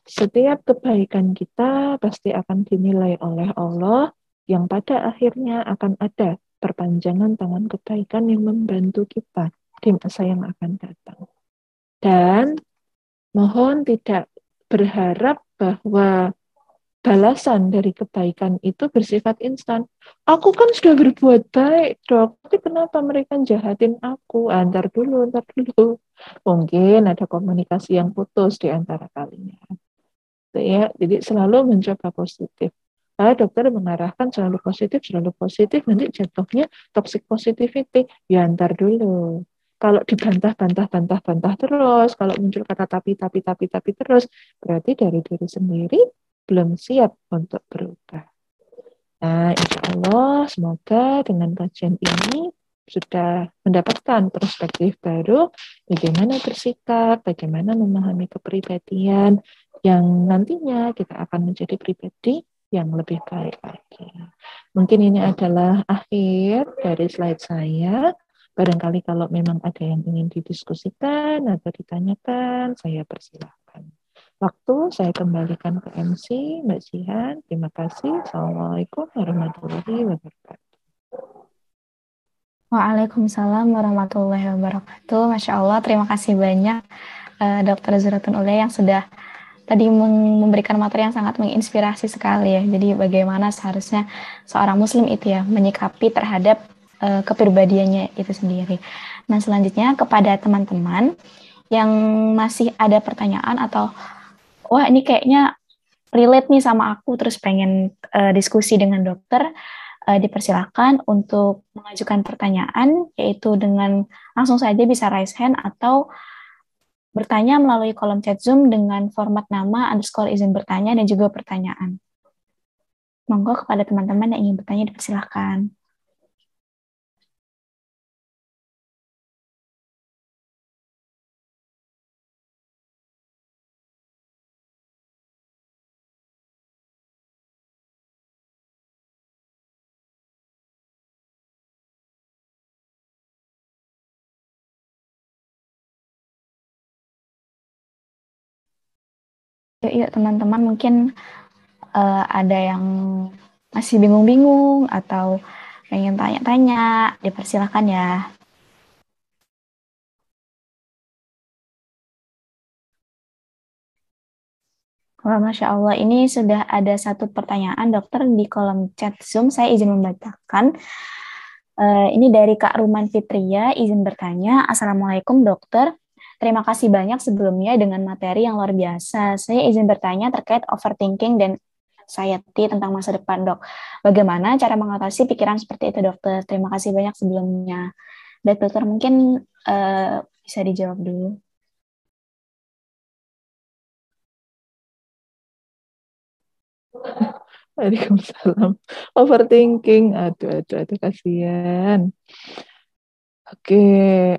Setiap kebaikan kita pasti akan dinilai oleh Allah yang pada akhirnya akan ada perpanjangan tangan kebaikan yang membantu kita di masa yang akan datang. Dan mohon tidak berharap bahwa balasan dari kebaikan itu bersifat instan. Aku kan sudah berbuat baik, dok. Tapi kenapa mereka jahatin aku? Antar dulu, antar dulu. Mungkin ada komunikasi yang putus di antara kalian. Ya, jadi selalu mencoba positif. Dokter mengarahkan selalu positif, nanti jatuhnya toxic positivity. Ya antar dulu. Kalau dibantah terus, kalau muncul kata tapi terus, berarti dari diri sendiri belum siap untuk berubah. Nah, insya Allah semoga dengan kajian ini sudah mendapatkan perspektif baru bagaimana bersikap, bagaimana memahami kepribadian yang nantinya kita akan menjadi pribadi yang lebih baik lagi. Mungkin ini adalah akhir dari slide saya. Barangkali kalau memang ada yang ingin didiskusikan atau ditanyakan, saya persilahkan. Waktu saya kembalikan ke MC, Mbak Jihan. Terima kasih. Assalamualaikum warahmatullahi wabarakatuh. Waalaikumsalam warahmatullahi wabarakatuh. Masya Allah, terima kasih banyak Dr. Zuratun Ulia yang sudah tadi memberikan materi yang sangat menginspirasi sekali ya. Jadi bagaimana seharusnya seorang muslim itu ya menyikapi terhadap kepribadiannya itu sendiri. Nah, selanjutnya kepada teman-teman yang masih ada pertanyaan atau wah ini kayaknya relate nih sama aku terus pengen diskusi dengan dokter, dipersilakan untuk mengajukan pertanyaan yaitu dengan langsung saja bisa raise hand atau bertanya melalui kolom chat Zoom dengan format nama _ izin bertanya dan juga pertanyaan. Monggo kepada teman-teman yang ingin bertanya dipersilakan. Yuk teman-teman, mungkin ada yang masih bingung-bingung atau pengen tanya-tanya, dipersilakan ya. Wah, Masya Allah, ini sudah ada satu pertanyaan dokter di kolom chat Zoom. Saya izin membacakan. Ini dari Kak Ruman Fitria, izin bertanya. Assalamualaikum dokter. Terima kasih banyak sebelumnya dengan materi yang luar biasa. Saya izin bertanya terkait overthinking dan anxiety tentang masa depan, dok. Bagaimana cara mengatasi pikiran seperti itu, dokter? Terima kasih banyak sebelumnya. Dan dokter mungkin bisa dijawab dulu. Waalaikumsalam. Overthinking, aduh, kasihan. Oke,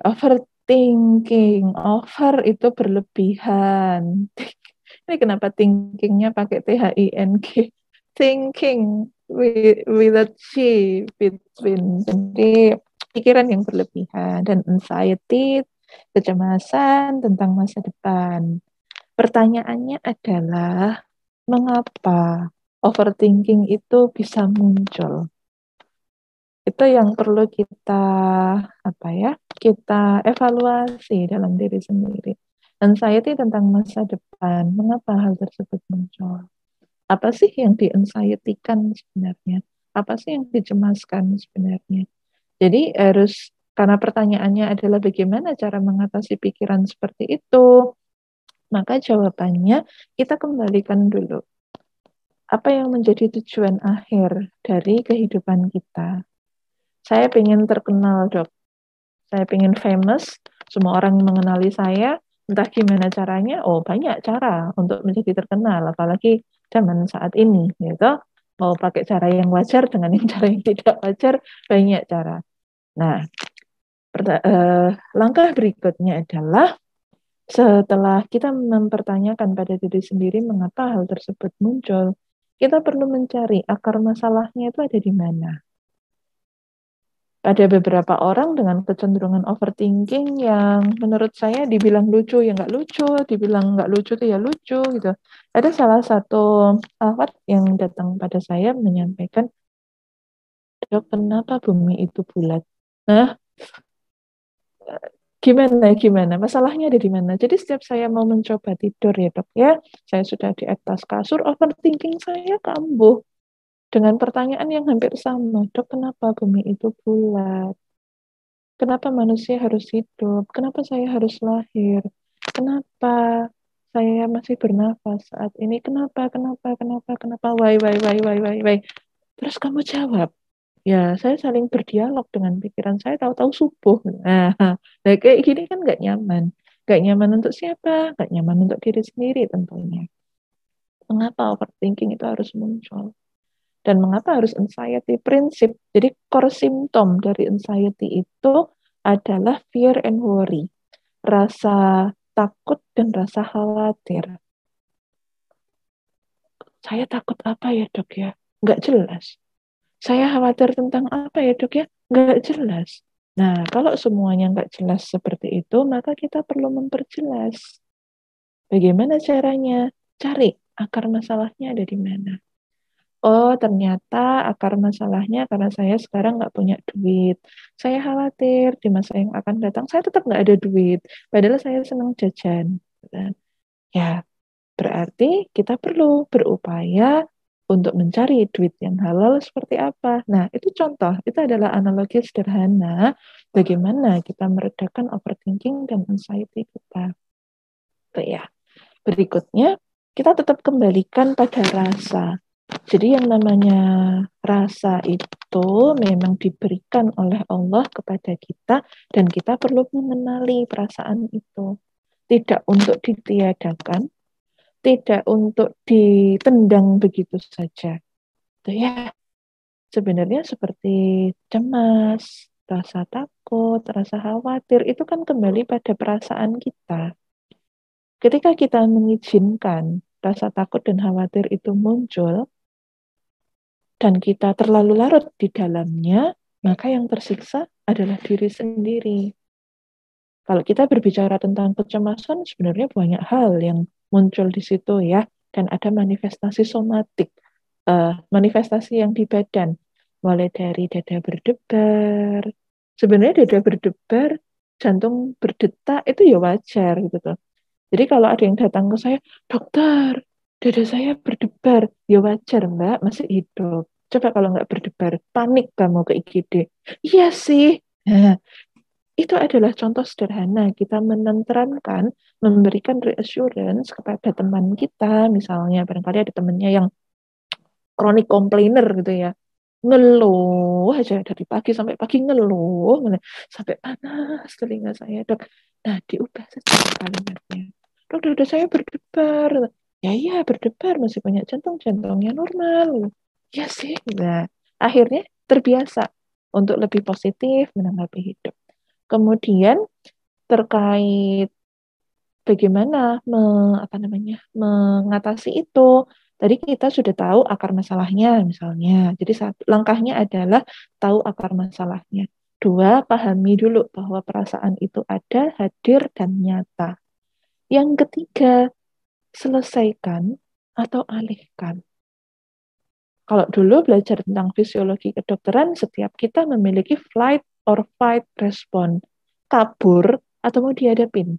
overthinking, over itu berlebihan. Ini kenapa thinkingnya pakai THING? Thinking with a C between. Jadi pikiran yang berlebihan dan anxiety, kecemasan tentang masa depan. Pertanyaannya adalah mengapa overthinking itu bisa muncul? Itu yang perlu kita evaluasi dalam diri sendiri. Anxiety tentang masa depan, mengapa hal tersebut muncul? Apa sih yang di-anxiety-kan sebenarnya? Apa sih yang dicemaskan sebenarnya? Jadi karena pertanyaannya adalah bagaimana cara mengatasi pikiran seperti itu, maka jawabannya kita kembalikan dulu. Apa yang menjadi tujuan akhir dari kehidupan kita? Saya ingin terkenal, dok. Saya ingin famous, semua orang mengenali saya, entah gimana caranya, banyak cara untuk menjadi terkenal, apalagi zaman saat ini, gitu. Mau pakai cara yang wajar dengan yang cara yang tidak wajar, banyak cara. Nah, langkah berikutnya adalah setelah kita mempertanyakan pada diri sendiri mengapa hal tersebut muncul, kita perlu mencari akar masalahnya itu ada di mana. Ada beberapa orang dengan kecenderungan overthinking yang menurut saya dibilang lucu ya nggak lucu, dibilang nggak lucu tuh ya lucu gitu. Ada salah satu awat yang datang pada saya menyampaikan, dok, kenapa bumi itu bulat? Nah, gimana? Masalahnya ada di mana? Jadi setiap saya mau mencoba tidur ya dok ya, saya sudah di atas kasur, overthinking saya kambuh dengan pertanyaan yang hampir sama, dok, kenapa bumi itu bulat? Kenapa manusia harus hidup? Kenapa saya harus lahir? Kenapa saya masih bernafas saat ini? Kenapa? Why? Terus kamu jawab, ya saya saling berdialog dengan pikiran saya, tahu-tahu subuh. Nah, kayak gini kan nggak nyaman. Nggak nyaman untuk siapa? Nggak nyaman untuk diri sendiri tentunya. Mengapa overthinking itu harus muncul? Dan mengapa harus anxiety? Prinsip. Jadi core symptom dari anxiety itu adalah fear and worry. Rasa takut dan rasa khawatir. Saya takut apa ya dok ya? Nggak jelas. Saya khawatir tentang apa ya dok ya? Nggak jelas. Nah, kalau semuanya nggak jelas seperti itu, maka kita perlu memperjelas. Bagaimana caranya? Cari akar masalahnya ada di mana. Oh, ternyata akar masalahnya karena saya sekarang nggak punya duit. Saya khawatir di masa yang akan datang saya tetap nggak ada duit. Padahal saya senang jajan. Ya, berarti kita perlu berupaya untuk mencari duit yang halal seperti apa. Nah, itu contoh. Itu adalah analogi sederhana bagaimana kita meredakan overthinking dan anxiety kita. Oke ya. Berikutnya, kita tetap kembalikan pada rasa. Jadi yang namanya rasa itu memang diberikan oleh Allah kepada kita dan kita perlu mengenali perasaan itu. Tidak untuk ditiadakan, tidak untuk ditendang begitu saja. Itu ya. Sebenarnya seperti cemas, rasa takut, rasa khawatir itu kan kembali pada perasaan kita. Ketika kita mengizinkan rasa takut dan khawatir itu muncul, dan kita terlalu larut di dalamnya, maka yang tersiksa adalah diri sendiri. Kalau kita berbicara tentang kecemasan, sebenarnya banyak hal yang muncul di situ ya. Dan ada manifestasi somatik, manifestasi yang di badan, mulai dari dada berdebar. Sebenarnya dada berdebar, jantung berdetak itu ya wajar gitu tuh. Jadi kalau ada yang datang ke saya, dokter, dada saya berdebar, ya wajar Mbak, masih hidup. Coba kalau nggak berdebar, panik kamu ke IGD. Iya sih. Nah, itu adalah contoh sederhana kita menenteramkan, memberikan reassurance kepada teman kita, misalnya barangkali ada temannya yang chronic complainer gitu ya, ngeluh aja dari pagi sampai pagi ngeluh, sampai panas telinga saya dok. Nah diubah saja kalimatnya, dok dada saya berdebar. Ya iya berdebar, masih banyak jantung-jantungnya normal. Ya sih. Nah akhirnya terbiasa untuk lebih positif menanggapi hidup. Kemudian terkait bagaimana mengatasi itu. Tadi kita sudah tahu akar masalahnya misalnya. Jadi langkahnya adalah tahu akar masalahnya. Dua, pahami dulu bahwa perasaan itu ada, hadir, dan nyata. Yang ketiga, selesaikan atau alihkan. Kalau dulu belajar tentang fisiologi kedokteran, setiap kita memiliki flight or fight response. Kabur atau mau dihadapin.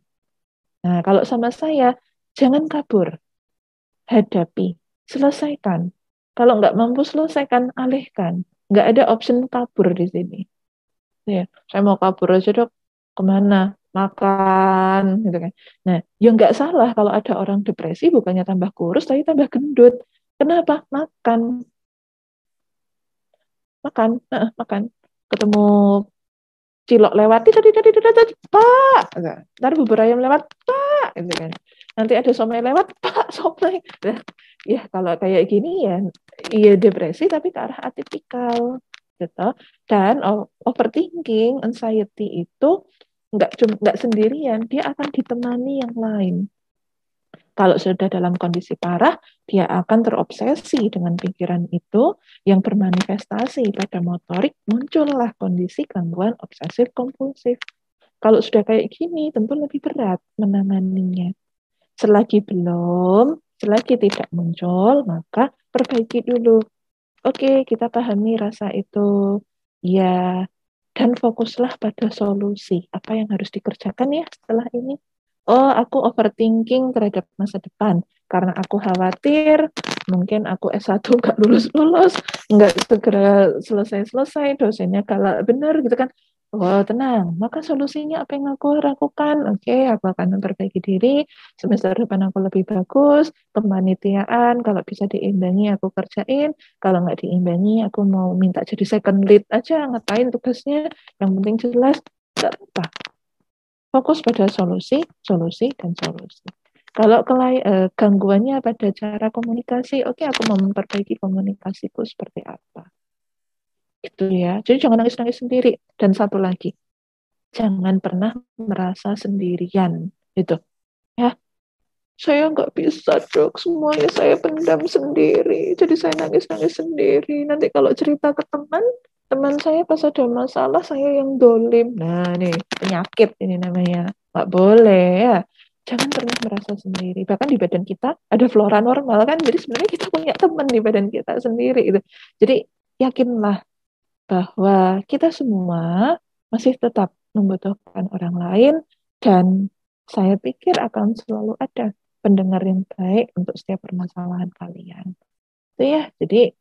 Nah, kalau sama saya, jangan kabur, hadapi, selesaikan. Kalau nggak mampu selesaikan, alihkan. Nggak ada option kabur di sini. Ya, saya mau kabur aja dok, kemana? Makan, gitu kan. Nah, ya nggak salah kalau ada orang depresi, bukannya tambah kurus, tapi tambah gendut. Kenapa? Makan, makan, makan. Ketemu cilok lewat, tadi, Pak. Ntar bubur ayam lewat, Pak. Gitu kan. Nanti ada somai lewat, Pak, somai. Nah, ya kalau kayak gini ya, iya depresi tapi ke arah atipikal. Gitu. Dan overthinking, anxiety itu nggak sendirian, dia akan ditemani yang lain. Kalau sudah dalam kondisi parah, dia akan terobsesi dengan pikiran itu yang bermanifestasi pada motorik, muncullah kondisi gangguan obsesif kompulsif. Kalau sudah kayak gini, tentu lebih berat menanganinya. Selagi tidak muncul, maka perbaiki dulu. Oke, kita pahami rasa itu. Ya, dan fokuslah pada solusi. Apa yang harus dikerjakan ya setelah ini? Oh, aku overthinking terhadap masa depan. Karena aku khawatir, mungkin aku S1 nggak lulus-lulus, nggak segera selesai-selesai, dosennya galak benar gitu kan. Oh, tenang. Maka solusinya apa yang aku lakukan? Oke, aku akan memperbaiki diri. Semester depan aku lebih bagus. Kepanitiaan, kalau bisa diimbangi aku kerjain. Kalau nggak diimbangi, aku mau minta jadi second lead aja. Ngapain tugasnya? Yang penting jelas. Nggak apa. Fokus pada solusi, solusi, dan solusi. Kalau gangguannya pada cara komunikasi, oke, aku mau memperbaiki komunikasiku seperti apa. Gitu ya. Jadi jangan nangis-nangis sendiri. Dan satu lagi, jangan pernah merasa sendirian. Itu. Ya, saya nggak bisa dok, semuanya saya pendam sendiri. Jadi saya nangis-nangis sendiri. Nanti kalau cerita ke teman saya pas ada masalah, saya yang dolim. Nah, nih, penyakit ini namanya. Nggak boleh ya. Jangan pernah merasa sendiri. Bahkan di badan kita ada flora normal kan. Jadi sebenarnya kita punya teman di badan kita sendiri. Gitu. Jadi yakinlah bahwa kita semua masih tetap membutuhkan orang lain dan saya pikir akan selalu ada pendengar yang baik untuk setiap permasalahan kalian. Itu ya, jadi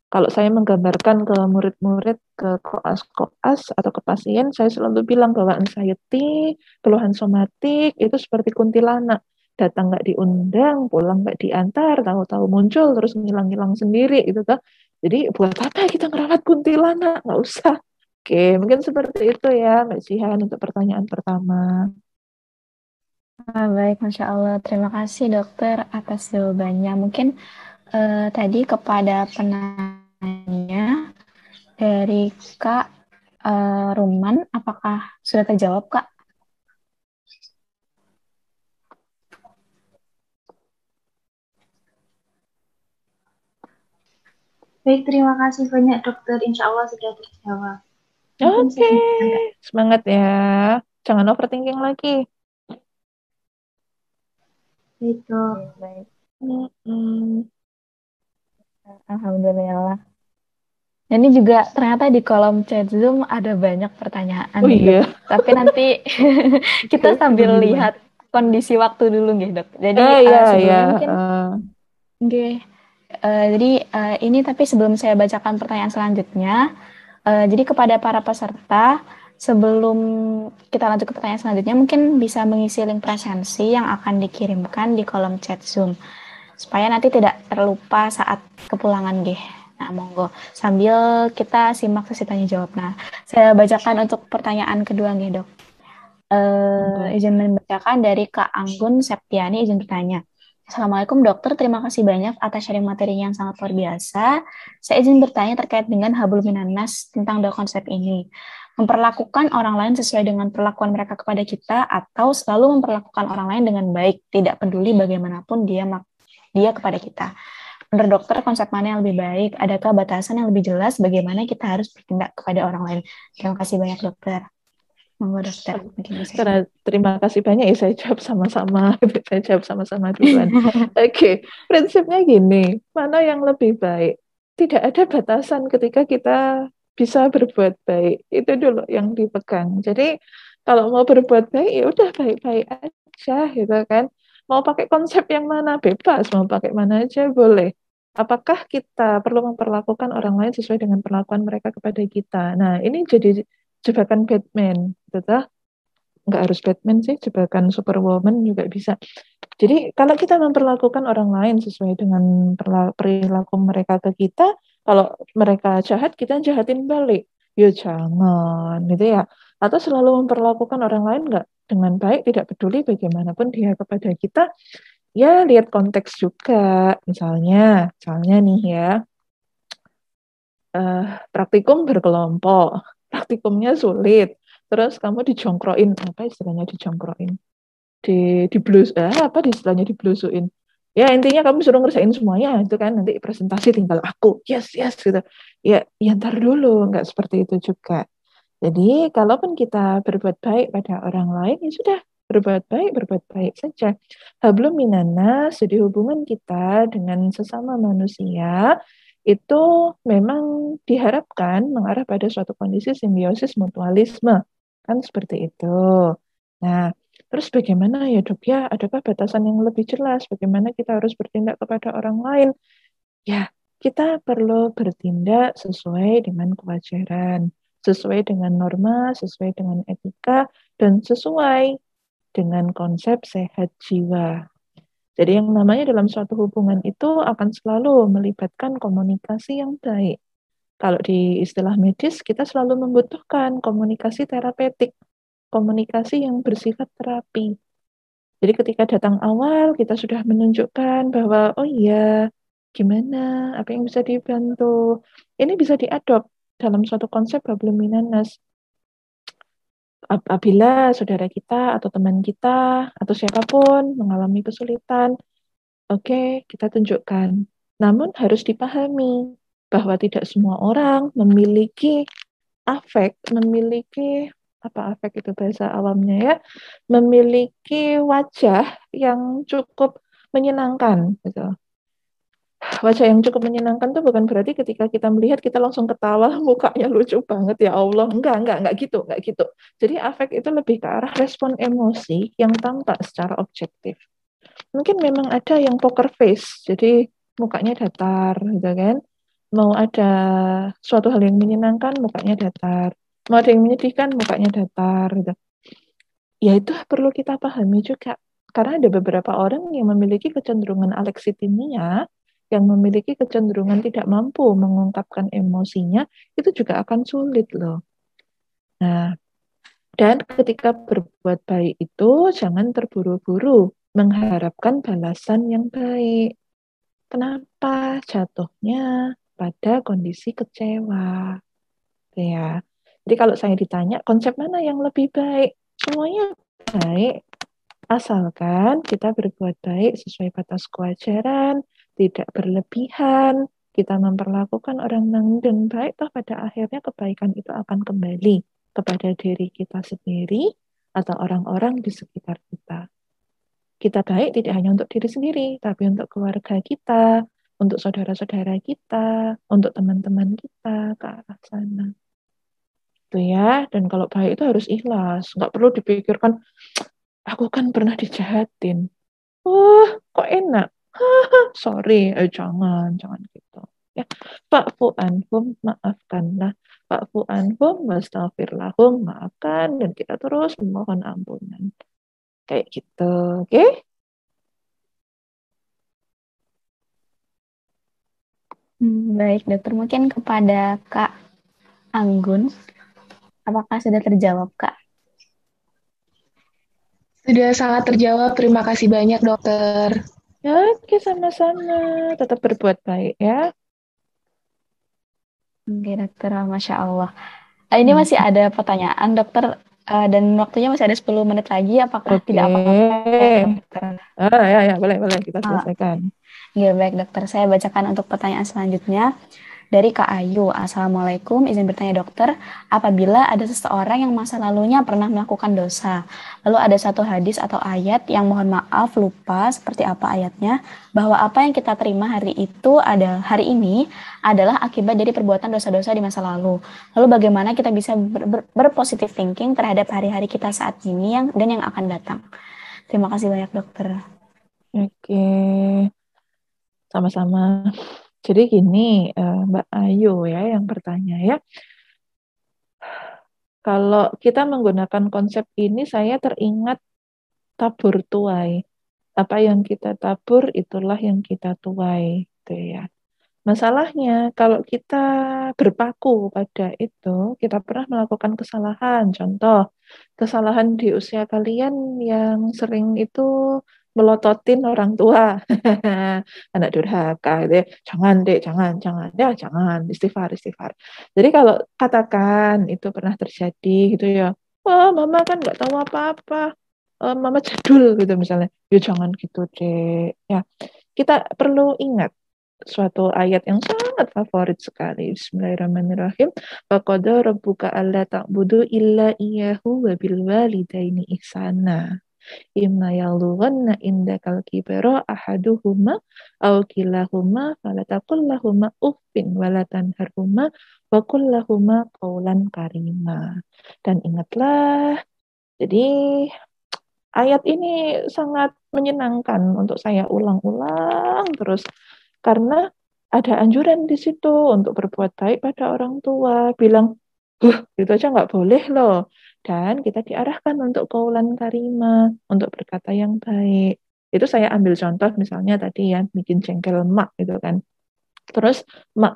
kalau saya menggambarkan ke murid-murid, ke koas-koas atau ke pasien, saya selalu bilang bahwa anxiety, keluhan somatik itu seperti kuntilanak. Datang nggak diundang, pulang nggak diantar, tahu-tahu muncul terus ngilang-ngilang sendiri gitu kan. Jadi buat apa kita ngerawat kuntilanak? Nggak usah. Oke, mungkin seperti itu ya Mbak Jihan untuk pertanyaan pertama. Baik, Masya Allah. Terima kasih dokter atas jawabannya. Mungkin tadi kepada penanya dari Kak Ruman, apakah sudah terjawab Kak? Baik, terima kasih banyak dokter. Insya Allah sudah terjawab. Oke, semangat ya. Jangan overthinking lagi. Baik, Dok. Oke, baik. Mm-mm. Alhamdulillah. Dan ini juga ternyata di kolom chat Zoom ada banyak pertanyaan Oh nih, Dok. iya, Tapi nanti kita oke, sambil gimana? lihat kondisi waktu dulu nih, Dok. Jadi Iya, iya. sebelumnya mungkin eh, Oke, jadi ini tapi sebelum saya bacakan pertanyaan selanjutnya, jadi kepada para peserta, sebelum kita lanjut ke pertanyaan selanjutnya, mungkin bisa mengisi link presensi yang akan dikirimkan di kolom chat Zoom, supaya nanti tidak terlupa saat kepulangan, Gih. Nah, monggo. Sambil kita simak sesi tanya jawab. Nah, saya bacakan untuk pertanyaan kedua, nih, Dok. monggo. Izin membacakan dari Kak Anggun Septiani, izin bertanya. Assalamualaikum dokter, terima kasih banyak atas sharing materinya yang sangat luar biasa. Saya izin bertanya terkait dengan hablum minannas tentang dua konsep ini. Memperlakukan orang lain sesuai dengan perlakuan mereka kepada kita atau selalu memperlakukan orang lain dengan baik, tidak peduli bagaimanapun dia kepada kita. Menurut dokter, konsep mana yang lebih baik? Adakah batasan yang lebih jelas bagaimana kita harus bertindak kepada orang lain? Terima kasih banyak dokter. Monggo dokter, mungkin bisa. Karena terima kasih banyak ya, saya jawab sama-sama. Saya jawab sama-sama duluan. Oke, prinsipnya gini, mana yang lebih baik? Tidak ada batasan ketika kita bisa berbuat baik. Itu dulu yang dipegang. Jadi kalau mau berbuat baik ya udah baik-baik aja gitu kan. Mau pakai konsep yang mana bebas, mau pakai mana aja boleh. Apakah kita perlu memperlakukan orang lain sesuai dengan perlakuan mereka kepada kita? Nah, ini jadi jebakan Batman, gitu. Nggak harus Batman sih, jebakan Superwoman juga bisa. Jadi kalau kita memperlakukan orang lain sesuai dengan perilaku mereka ke kita, kalau mereka jahat, kita jahatin balik. Ya jangan, gitu ya. Atau selalu memperlakukan orang lain nggak dengan baik, tidak peduli bagaimanapun dia kepada kita, ya lihat konteks juga. Misalnya nih ya, praktikum berkelompok, praktikumnya sulit, terus kamu dijongkroin, apa istilahnya dijongkroin? Apa di istilahnya diblusuin, ya intinya kamu suruh ngerjain semuanya itu kan, nanti presentasi tinggal aku yes yes gitu ya, ya ntar dulu, nggak seperti itu juga. Jadi kalaupun kita berbuat baik pada orang lain ya sudah, berbuat baik saja. Hablum minannas, jadi hubungan kita dengan sesama manusia itu memang diharapkan mengarah pada suatu kondisi simbiosis mutualisme, kan seperti itu. Nah, terus bagaimana ya dok ya? Adakah batasan yang lebih jelas? Bagaimana kita harus bertindak kepada orang lain? Ya, kita perlu bertindak sesuai dengan kewajaran, sesuai dengan norma, sesuai dengan etika, dan sesuai dengan konsep sehat jiwa. Jadi yang namanya dalam suatu hubungan itu akan selalu melibatkan komunikasi yang baik. Kalau di istilah medis, kita selalu membutuhkan komunikasi terapeutik, komunikasi yang bersifat terapi. Jadi ketika datang awal, kita sudah menunjukkan bahwa, oh iya, gimana, apa yang bisa dibantu. Ini bisa diadop dalam suatu konsep hablum minannas. Apabila saudara kita atau teman kita atau siapapun mengalami kesulitan, oke, kita tunjukkan. Namun harus dipahami bahwa tidak semua orang memiliki afek, memiliki apa afek itu bahasa awamnya ya, memiliki wajah yang cukup menyenangkan gitu. Wajah yang cukup menyenangkan tuh bukan berarti ketika kita melihat kita langsung ketawa, mukanya lucu banget ya Allah. Enggak gitu, enggak gitu. Jadi afek itu lebih ke arah respon emosi yang tampak secara objektif. Mungkin memang ada yang poker face, jadi mukanya datar gitu kan. Mau ada suatu hal yang menyenangkan, mukanya datar. Mau ada yang menyedihkan, mukanya datar gitu. Ya itu perlu kita pahami juga. Karena ada beberapa orang yang memiliki kecenderungan alexitimia, yang memiliki kecenderungan tidak mampu mengungkapkan emosinya, itu juga akan sulit loh. Nah, dan ketika berbuat baik itu jangan terburu-buru mengharapkan balasan yang baik. Kenapa? Jatuhnya pada kondisi kecewa. Ya. Jadi kalau saya ditanya konsep mana yang lebih baik? Semuanya baik. Asalkan kita berbuat baik sesuai batas kewajaran, tidak berlebihan, kita memperlakukan orang lain dengan baik, toh pada akhirnya kebaikan itu akan kembali kepada diri kita sendiri atau orang-orang di sekitar kita. Kita baik tidak hanya untuk diri sendiri, tapi untuk keluarga kita, untuk saudara-saudara kita, untuk teman-teman kita ke arah sana. Itu ya. Dan kalau baik itu harus ikhlas. Nggak perlu dipikirkan, aku kan pernah dijahatin. Wah, kok enak? Sorry, jangan gitu. Ya, Fa'fu anhum, maafkanlah. Fa'fu anhum, wastaghfir lahum, maafkan, dan kita terus memohon ampunan. Kayak gitu, oke? Baik, dokter. Mungkin kepada Kak Anggun, apakah sudah terjawab, Kak? Sudah sangat terjawab. Terima kasih banyak, dokter. Ya, oke, sama-sama. Tetap berbuat baik ya. Oke, dokter. Masya Allah. Ini masih ada pertanyaan, dokter. Dan waktunya masih ada 10 menit lagi. Apakah Oke. tidak apa-apa ya, dokter? Ya, boleh, kita selesaikan. Ya, baik, dokter. Saya bacakan untuk pertanyaan selanjutnya. Dari Kak Ayu, Assalamualaikum, izin bertanya dokter, apabila ada seseorang yang masa lalunya pernah melakukan dosa, lalu ada satu hadis atau ayat yang mohon maaf lupa seperti apa ayatnya, bahwa apa yang kita terima hari ini adalah akibat dari perbuatan dosa-dosa di masa lalu. Lalu bagaimana kita bisa berpositif thinking terhadap hari-hari kita saat ini dan yang akan datang? Terima kasih banyak dokter. Oke, sama-sama. Jadi gini, Mbak Ayu ya yang bertanya ya. Kalau kita menggunakan konsep ini, saya teringat tabur tuai. Apa yang kita tabur, itulah yang kita tuai. Gitu ya. Masalahnya, kalau kita berpaku pada itu, kita pernah melakukan kesalahan. Contoh, kesalahan di usia kalian yang sering itu melototin orang tua. Anak durhaka. Gitu ya. Jangan, Dek, jangan. Ya, jangan. Istighfar. Jadi kalau katakan itu pernah terjadi gitu ya, wah, mama kan nggak tahu apa-apa. Mama jadul gitu misalnya. Ya jangan gitu, Dek. Ya, kita perlu ingat suatu ayat yang sangat favorit sekali. Bismillahirrahmanirrahim. Wa qada rabbuka alla ta'budu illa iyyahu wa bil walidaini ihsana. Imma yablughanna indakal kibara ahaduhuma aw kilahuma fala taqul lahumā uffin wa la tanharhumā wa qul lahumā qawlan karima. Dan ingatlah, jadi ayat ini sangat menyenangkan untuk saya ulang-ulang terus karena ada anjuran di situ untuk berbuat baik pada orang tua. Bilang, itu aja nggak boleh loh. Dan kita diarahkan untuk qaulan karima, untuk berkata yang baik. Itu saya ambil contoh misalnya tadi ya, bikin jengkel mak gitu kan. Terus mak.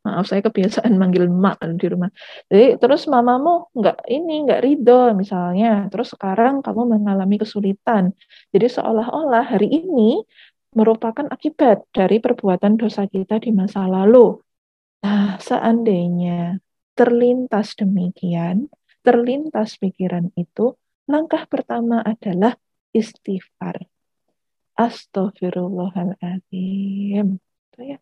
Maaf, saya kebiasaan manggil mak di rumah. Jadi terus mamamu nggak ridho misalnya. Terus sekarang kamu mengalami kesulitan. Jadi seolah-olah hari ini merupakan akibat dari perbuatan dosa kita di masa lalu. Nah, seandainya terlintas demikian, terlintas pikiran itu, langkah pertama adalah istighfar. Astaghfirullahaladzim. Itu ya.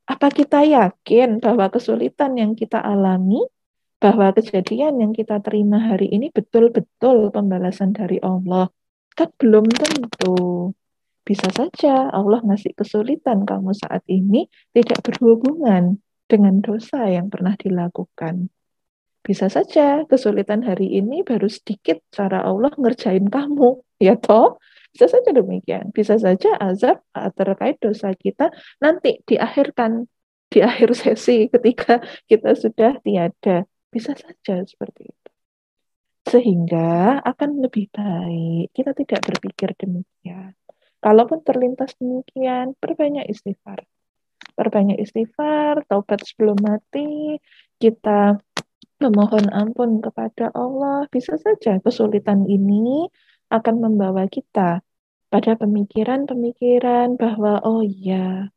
Apa kita yakin bahwa kesulitan yang kita alami, bahwa kejadian yang kita terima hari ini betul-betul pembalasan dari Allah? Kan belum tentu. Bisa saja Allah ngasih kesulitan kamu saat ini tidak berhubungan dengan dosa yang pernah dilakukan. Bisa saja kesulitan hari ini baru sedikit cara Allah ngerjain kamu, ya toh? Bisa saja demikian. Bisa saja azab terkait dosa kita nanti diakhirkan di akhir sesi ketika kita sudah tiada. Bisa saja seperti itu. Sehingga akan lebih baik kita tidak berpikir demikian. Kalaupun terlintas demikian, perbanyak istighfar. Perbanyak istighfar, taubat sebelum mati, kita memohon ampun kepada Allah. Bisa saja kesulitan ini akan membawa kita pada pemikiran-pemikiran bahwa oh iya,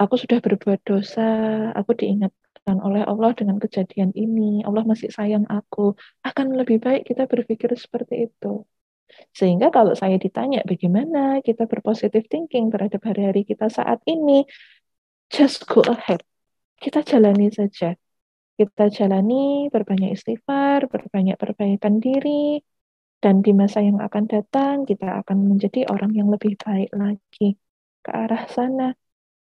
aku sudah berbuat dosa, aku diingatkan oleh Allah dengan kejadian ini, Allah masih sayang aku. Akan lebih baik kita berpikir seperti itu. Sehingga kalau saya ditanya bagaimana kita berpositif thinking terhadap hari-hari kita saat ini, just go ahead. Kita jalani saja. Kita jalani, berbanyak istighfar, berbanyak perbaikan diri, Dan di masa yang akan datang, kita akan menjadi orang yang lebih baik lagi ke arah sana.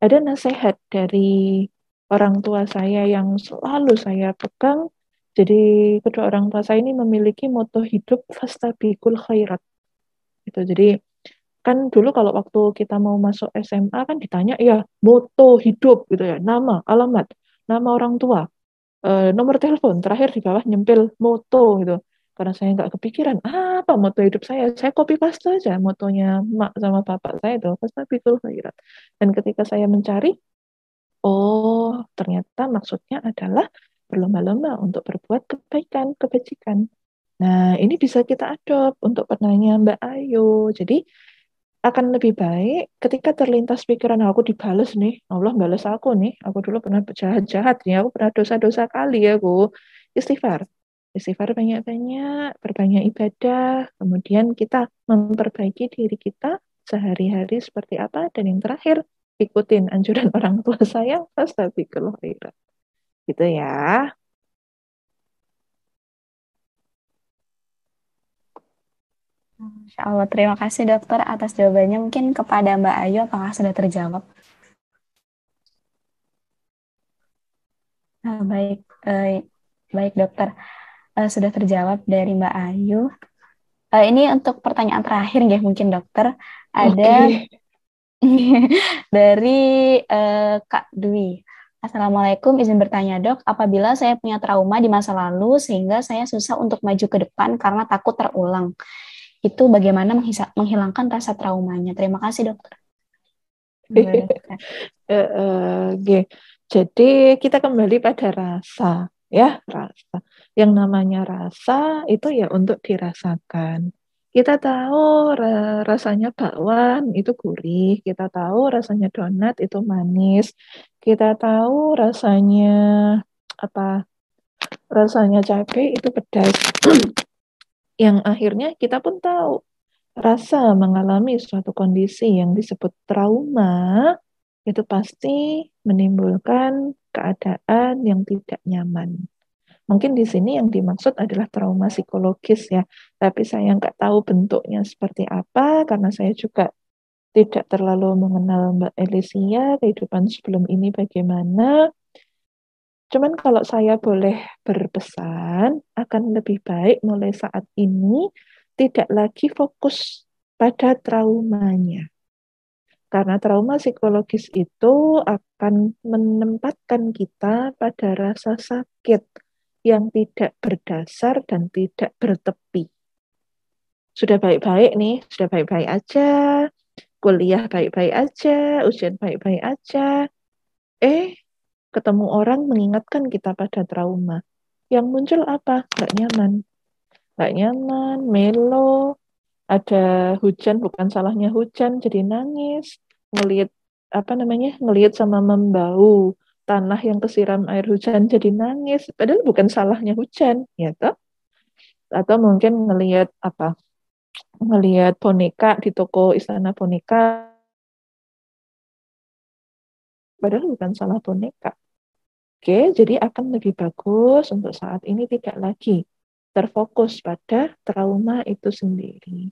Ada nasihat dari orang tua saya yang selalu saya pegang. Jadi kedua orang tua saya ini memiliki moto hidup fastabiqul khairat. Gitu. Jadi kan dulu kalau waktu kita mau masuk SMA kan ditanya ya moto hidup gitu ya, nama, alamat, nama orang tua, nomor telepon, terakhir di bawah nyempil moto gitu. Karena saya nggak kepikiran apa moto hidup saya copy paste aja motonya mak sama bapak saya itu, fastabiqul khairat. Dan ketika saya mencari, oh ternyata maksudnya adalah berlomba-lomba untuk berbuat kebaikan, kebajikan. Nah, ini bisa kita adopt untuk pertanyaan Mbak Ayu. Jadi, akan lebih baik ketika terlintas pikiran aku dibales nih, Allah balas aku nih, aku dulu pernah jahat-jahat nih, aku pernah dosa-dosa kali ya, aku istighfar. Istighfar banyak-banyak, perbanyak ibadah, kemudian kita memperbaiki diri kita sehari-hari seperti apa, dan yang terakhir, ikutin anjuran orang tua saya, fastabiqul khairat. Gitu ya. Insya Allah, terima kasih dokter atas jawabannya. Mungkin kepada Mbak Ayu, apakah sudah terjawab? Baik, baik dokter. Sudah terjawab dari Mbak Ayu. Ini untuk pertanyaan terakhir ya mungkin dokter. Ada dari Kak Dwi. Assalamualaikum, izin bertanya dok, apabila saya punya trauma di masa lalu sehingga saya susah untuk maju ke depan karena takut terulang, itu bagaimana menghilangkan rasa traumanya? Terima kasih dokter. Oke. Jadi kita kembali pada rasa, ya rasa. Yang namanya rasa itu ya untuk dirasakan. Kita tahu rasanya bakwan itu gurih, kita tahu rasanya donat itu manis, kita tahu rasanya apa? Rasanya cabai itu pedas. Yang akhirnya kita pun tahu rasa mengalami suatu kondisi yang disebut trauma itu pasti menimbulkan keadaan yang tidak nyaman. Mungkin di sini yang dimaksud adalah trauma psikologis ya, tapi saya nggak tahu bentuknya seperti apa karena saya juga tidak terlalu mengenal Mbak Elisia, kehidupan sebelum ini bagaimana. Cuman kalau saya boleh berpesan, akan lebih baik mulai saat ini tidak lagi fokus pada traumanya. Karena trauma psikologis itu akan menempatkan kita pada rasa sakit yang tidak berdasar dan tidak bertepi. Sudah baik-baik nih, sudah baik-baik aja, kuliah baik-baik aja, ujian baik-baik aja. Ketemu orang mengingatkan kita pada trauma. Yang muncul apa? Nggak nyaman. Nggak nyaman, melo, ada hujan, bukan salahnya hujan, jadi nangis. Ngelihat sama membau tanah yang kesiram air hujan jadi nangis. Padahal bukan salahnya hujan, ya toh? Atau mungkin ngelihat boneka di toko istana boneka, padahal bukan salah boneka. Oke, jadi akan lebih bagus untuk saat ini tidak lagi terfokus pada trauma itu sendiri.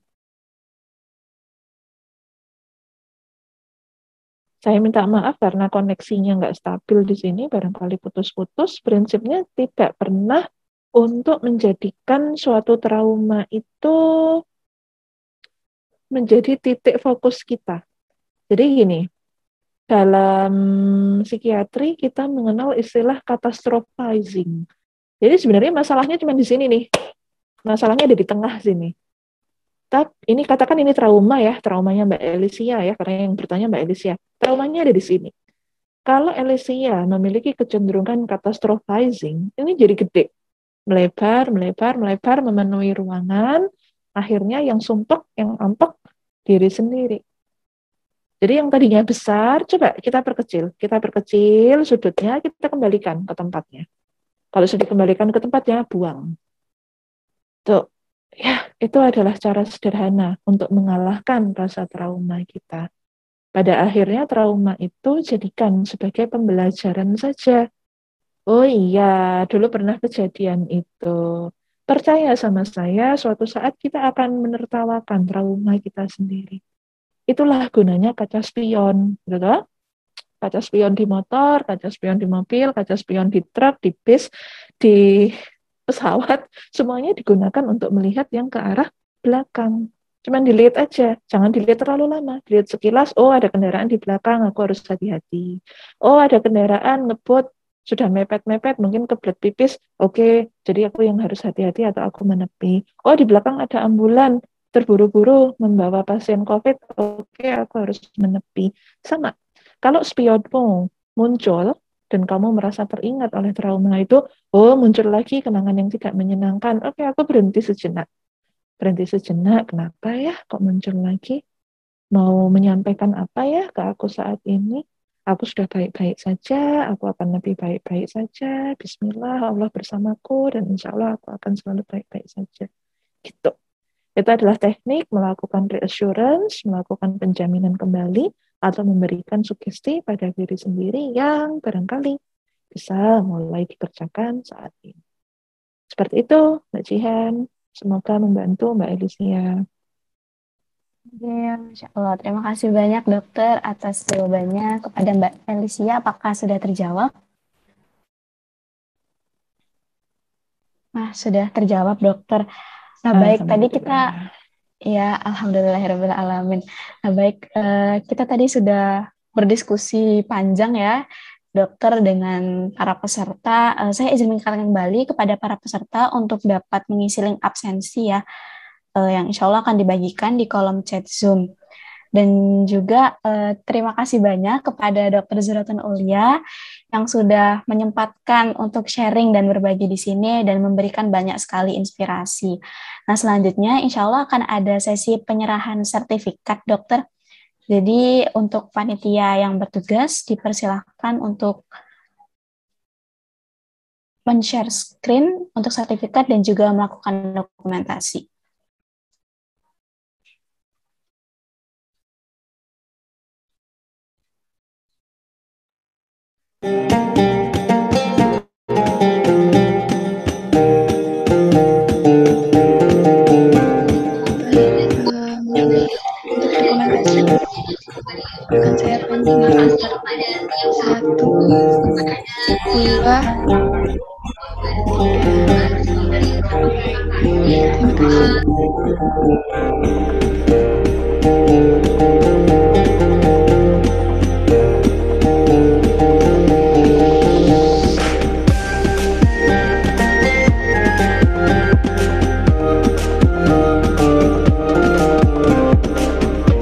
Saya minta maaf karena koneksinya nggak stabil di sini, barangkali putus-putus. Prinsipnya tidak pernah untuk menjadikan suatu trauma itu menjadi titik fokus kita. Jadi gini, dalam psikiatri kita mengenal istilah catastrophizing. Jadi sebenarnya masalahnya cuma di sini nih. Masalahnya ada di tengah sini. Tapi ini katakan ini trauma ya, traumanya Mbak Elisia ya, karena yang bertanya Mbak Elisia. Traumanya ada di sini. Kalau Elisia memiliki kecenderungan catastrophizing, ini jadi gede. Melebar, memenuhi ruangan, akhirnya yang sumpek, yang ampek, diri sendiri. Jadi yang tadinya besar, coba kita perkecil sudutnya, kita kembalikan ke tempatnya. Kalau sudah dikembalikan ke tempatnya, buang. Tuh, ya, itu adalah cara sederhana untuk mengalahkan rasa trauma kita. Pada akhirnya trauma itu jadikan sebagai pembelajaran saja. Oh iya, dulu pernah kejadian itu. Percaya sama saya, suatu saat kita akan menertawakan trauma kita sendiri. Itulah gunanya kaca spion, betul? Kaca spion di motor, kaca spion di mobil, kaca spion di truk, di bis, di pesawat, semuanya digunakan untuk melihat yang ke arah belakang. Cuman dilihat aja, jangan dilihat terlalu lama. Dilihat sekilas, oh ada kendaraan di belakang, aku harus hati-hati. Oh ada kendaraan ngebut, sudah mepet-mepet, mungkin kebelet pipis, oke, jadi aku yang harus hati-hati atau aku menepi. Oh di belakang ada ambulan, terburu-buru membawa pasien COVID, oke, aku harus menepi. Sama, kalau spionmu muncul, dan kamu merasa teringat oleh trauma itu, oh muncul lagi kenangan yang tidak menyenangkan, oke, aku berhenti sejenak. Berhenti sejenak, kenapa ya kok muncul lagi? Mau menyampaikan apa ya ke aku saat ini? Aku sudah baik-baik saja, aku akan lebih baik-baik saja. Bismillah, Allah bersamaku, dan insya Allah aku akan selalu baik-baik saja. Gitu. Itu adalah teknik melakukan reassurance, melakukan penjaminan kembali, atau memberikan sugesti pada diri sendiri yang barangkali bisa mulai dikerjakan saat ini. Seperti itu, Mbak Jihan. Semoga membantu Mbak Elisia. Ya, Masya Allah. Terima kasih banyak dokter atas jawabannya kepada Mbak Elisia. Apakah sudah terjawab? Nah, sudah terjawab dokter. Nah, baik, tadi kita, ya Alhamdulillahirrahmanirrahim. Nah, baik, kita tadi sudah berdiskusi panjang ya, dokter dengan para peserta. Saya izin mengingatkan kembali kepada para peserta untuk dapat mengisi link absensi ya, yang insya Allah akan dibagikan di kolom chat Zoom. Dan juga terima kasih banyak kepada Dr. Zuhratun Aulia yang sudah menyempatkan untuk sharing dan berbagi di sini dan memberikan banyak sekali inspirasi. Nah, selanjutnya insya Allah akan ada sesi penyerahan sertifikat dokter. Jadi untuk panitia yang bertugas dipersilahkan untuk men-share screen untuk sertifikat dan juga melakukan dokumentasi. Untuk dokumentasi akan saya panggilkan 1, 2, 3. Terima kasih.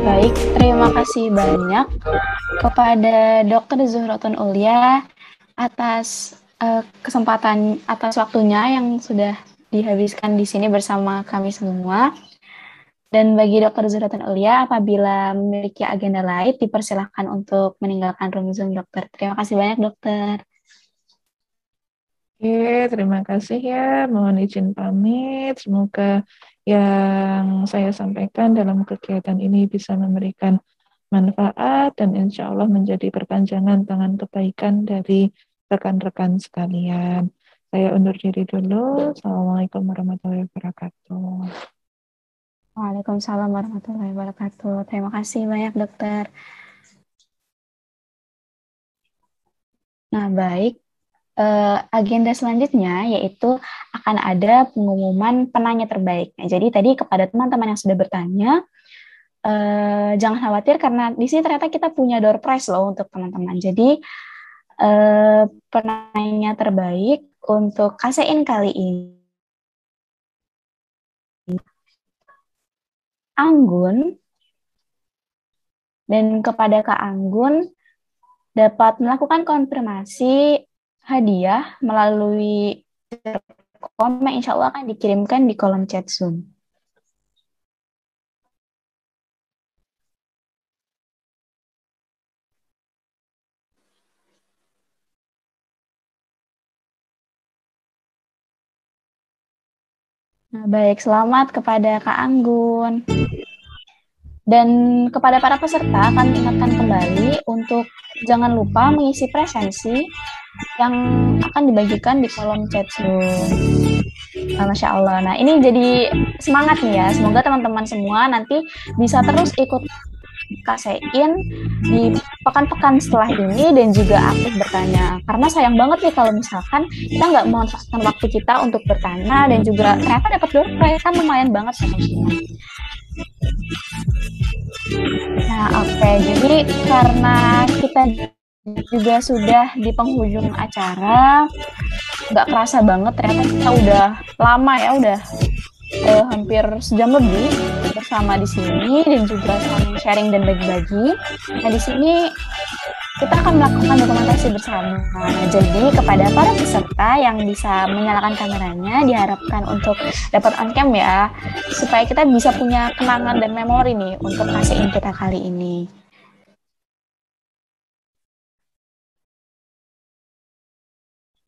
Baik, terima kasih banyak kepada Dr. Zuhratun Aulia atas kesempatan, atas waktunya yang sudah dihabiskan di sini bersama kami semua. Dan bagi Dr. Zuhratun Aulia, apabila memiliki agenda lain, dipersilahkan untuk meninggalkan room Zoom, dokter. Terima kasih banyak, dokter. Oke, terima kasih ya. Mohon izin pamit. Semoga yang saya sampaikan dalam kegiatan ini bisa memberikan manfaat dan insya Allah menjadi perpanjangan tangan kebaikan dari rekan-rekan sekalian. Saya undur diri dulu. Assalamualaikum warahmatullahi wabarakatuh. Waalaikumsalam warahmatullahi wabarakatuh. Terima kasih banyak, dokter. Nah, baik. Agenda selanjutnya yaitu akan ada pengumuman penanya terbaik. Nah, jadi tadi kepada teman-teman yang sudah bertanya, jangan khawatir karena di sini ternyata kita punya door prize loh untuk teman-teman. Jadi penanya terbaik untuk KSEIN kali ini Anggun, dan kepada Kak Anggun dapat melakukan konfirmasi hadiah melalui komen, insya Allah akan dikirimkan di kolom chat Zoom. Nah, baik, selamat kepada Kak Anggun. Dan kepada para peserta akan diingatkan kembali untuk jangan lupa mengisi presensi yang akan dibagikan di kolom chat Zoom. Masya Allah. Nah, ini jadi semangat nih ya. Semoga teman-teman semua nanti bisa terus ikut Kasein di pekan-pekan setelah ini dan juga aktif bertanya. Karena sayang banget nih kalau misalkan kita nggak memanfaatkan waktu kita untuk bertanya dan juga ternyata dapat door prize kan lumayan banget semua. Nah, oke. Jadi karena kita juga sudah di penghujung acara, nggak kerasa banget ternyata kita udah lama ya, udah hampir sejam lebih bersama di sini dan juga saling sharing dan bagi-bagi. Nah, di sini kita akan melakukan dokumentasi bersama. Nah, jadi kepada para peserta yang bisa menyalakan kameranya diharapkan untuk dapat on cam ya, supaya kita bisa punya kenangan dan memori nih untuk Kasein kita kali ini.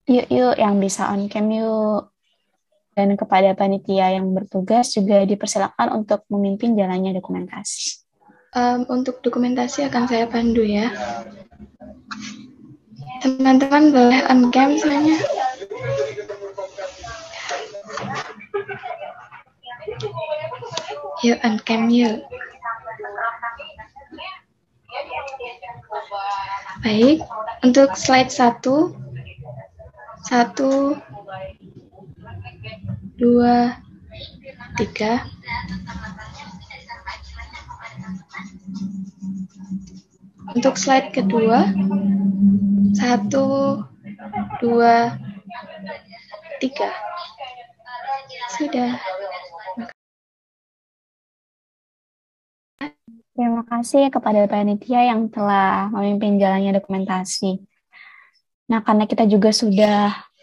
Yuk yang bisa on cam yuk. Dan kepada panitia yang bertugas juga dipersilakan untuk memimpin jalannya dokumentasi. Untuk dokumentasi akan saya pandu ya. Teman-teman boleh on cam semuanya. Yuk on cam yuk. Baik, untuk slide 1, 2, 3. Untuk slide kedua, 1, 2, 3. Sudah. Terima kasih kepada panitia yang telah memimpin jalannya dokumentasi. Nah, karena kita juga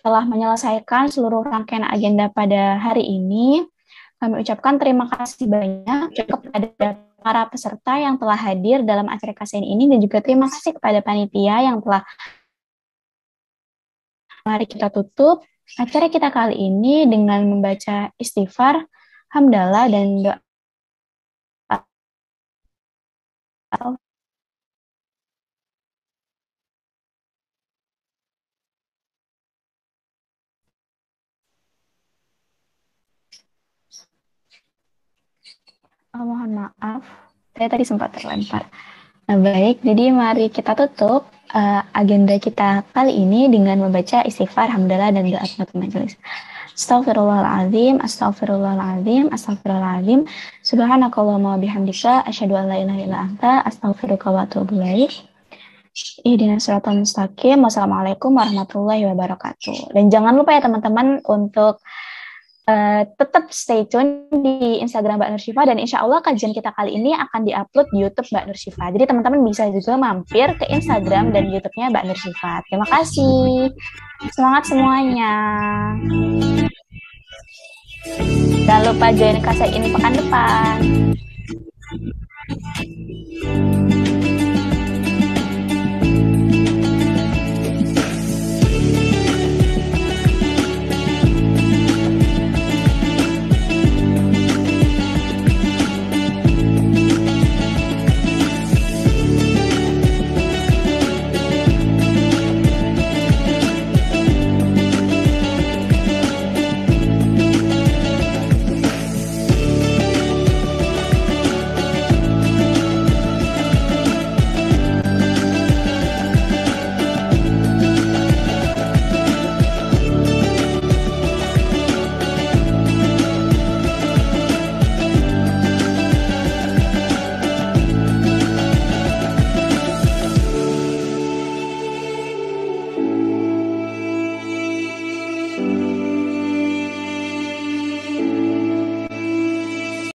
telah menyelesaikan seluruh rangkaian agenda pada hari ini, kami ucapkan terima kasih banyak kepada para peserta yang telah hadir dalam acara Kasein ini dan juga terima kasih kepada panitia yang telah. Mari kita tutup acara kita kali ini dengan membaca istighfar, hamdalah, dan doa. Mohon maaf, saya tadi sempat terlempar. Nah, baik, jadi mari kita tutup agenda kita kali ini dengan membaca istighfar, hamdalah, dan doa penutup majelis. Astaghfirullahaladzim, astaghfirullahaladzim, astaghfirullahaladzim. Subhanakallahumma bihamdika, asyhadu an la ilaha illa anta, astaghfiruka wa atubu ilaik. Ihdinas siratal mustaqim. Wassalamualaikum warahmatullahi wabarakatuh. Dan jangan lupa ya teman-teman untuk tetap stay tune di Instagram Mbak Nur Syifa dan insya Allah kajian kita kali ini akan diupload di YouTube Mbak Nur Syifa. Jadi teman-teman bisa juga mampir ke Instagram dan YouTube-nya Mbak Nur Syifa. Terima kasih. Semangat semuanya. Jangan lupa join Kasein pekan depan.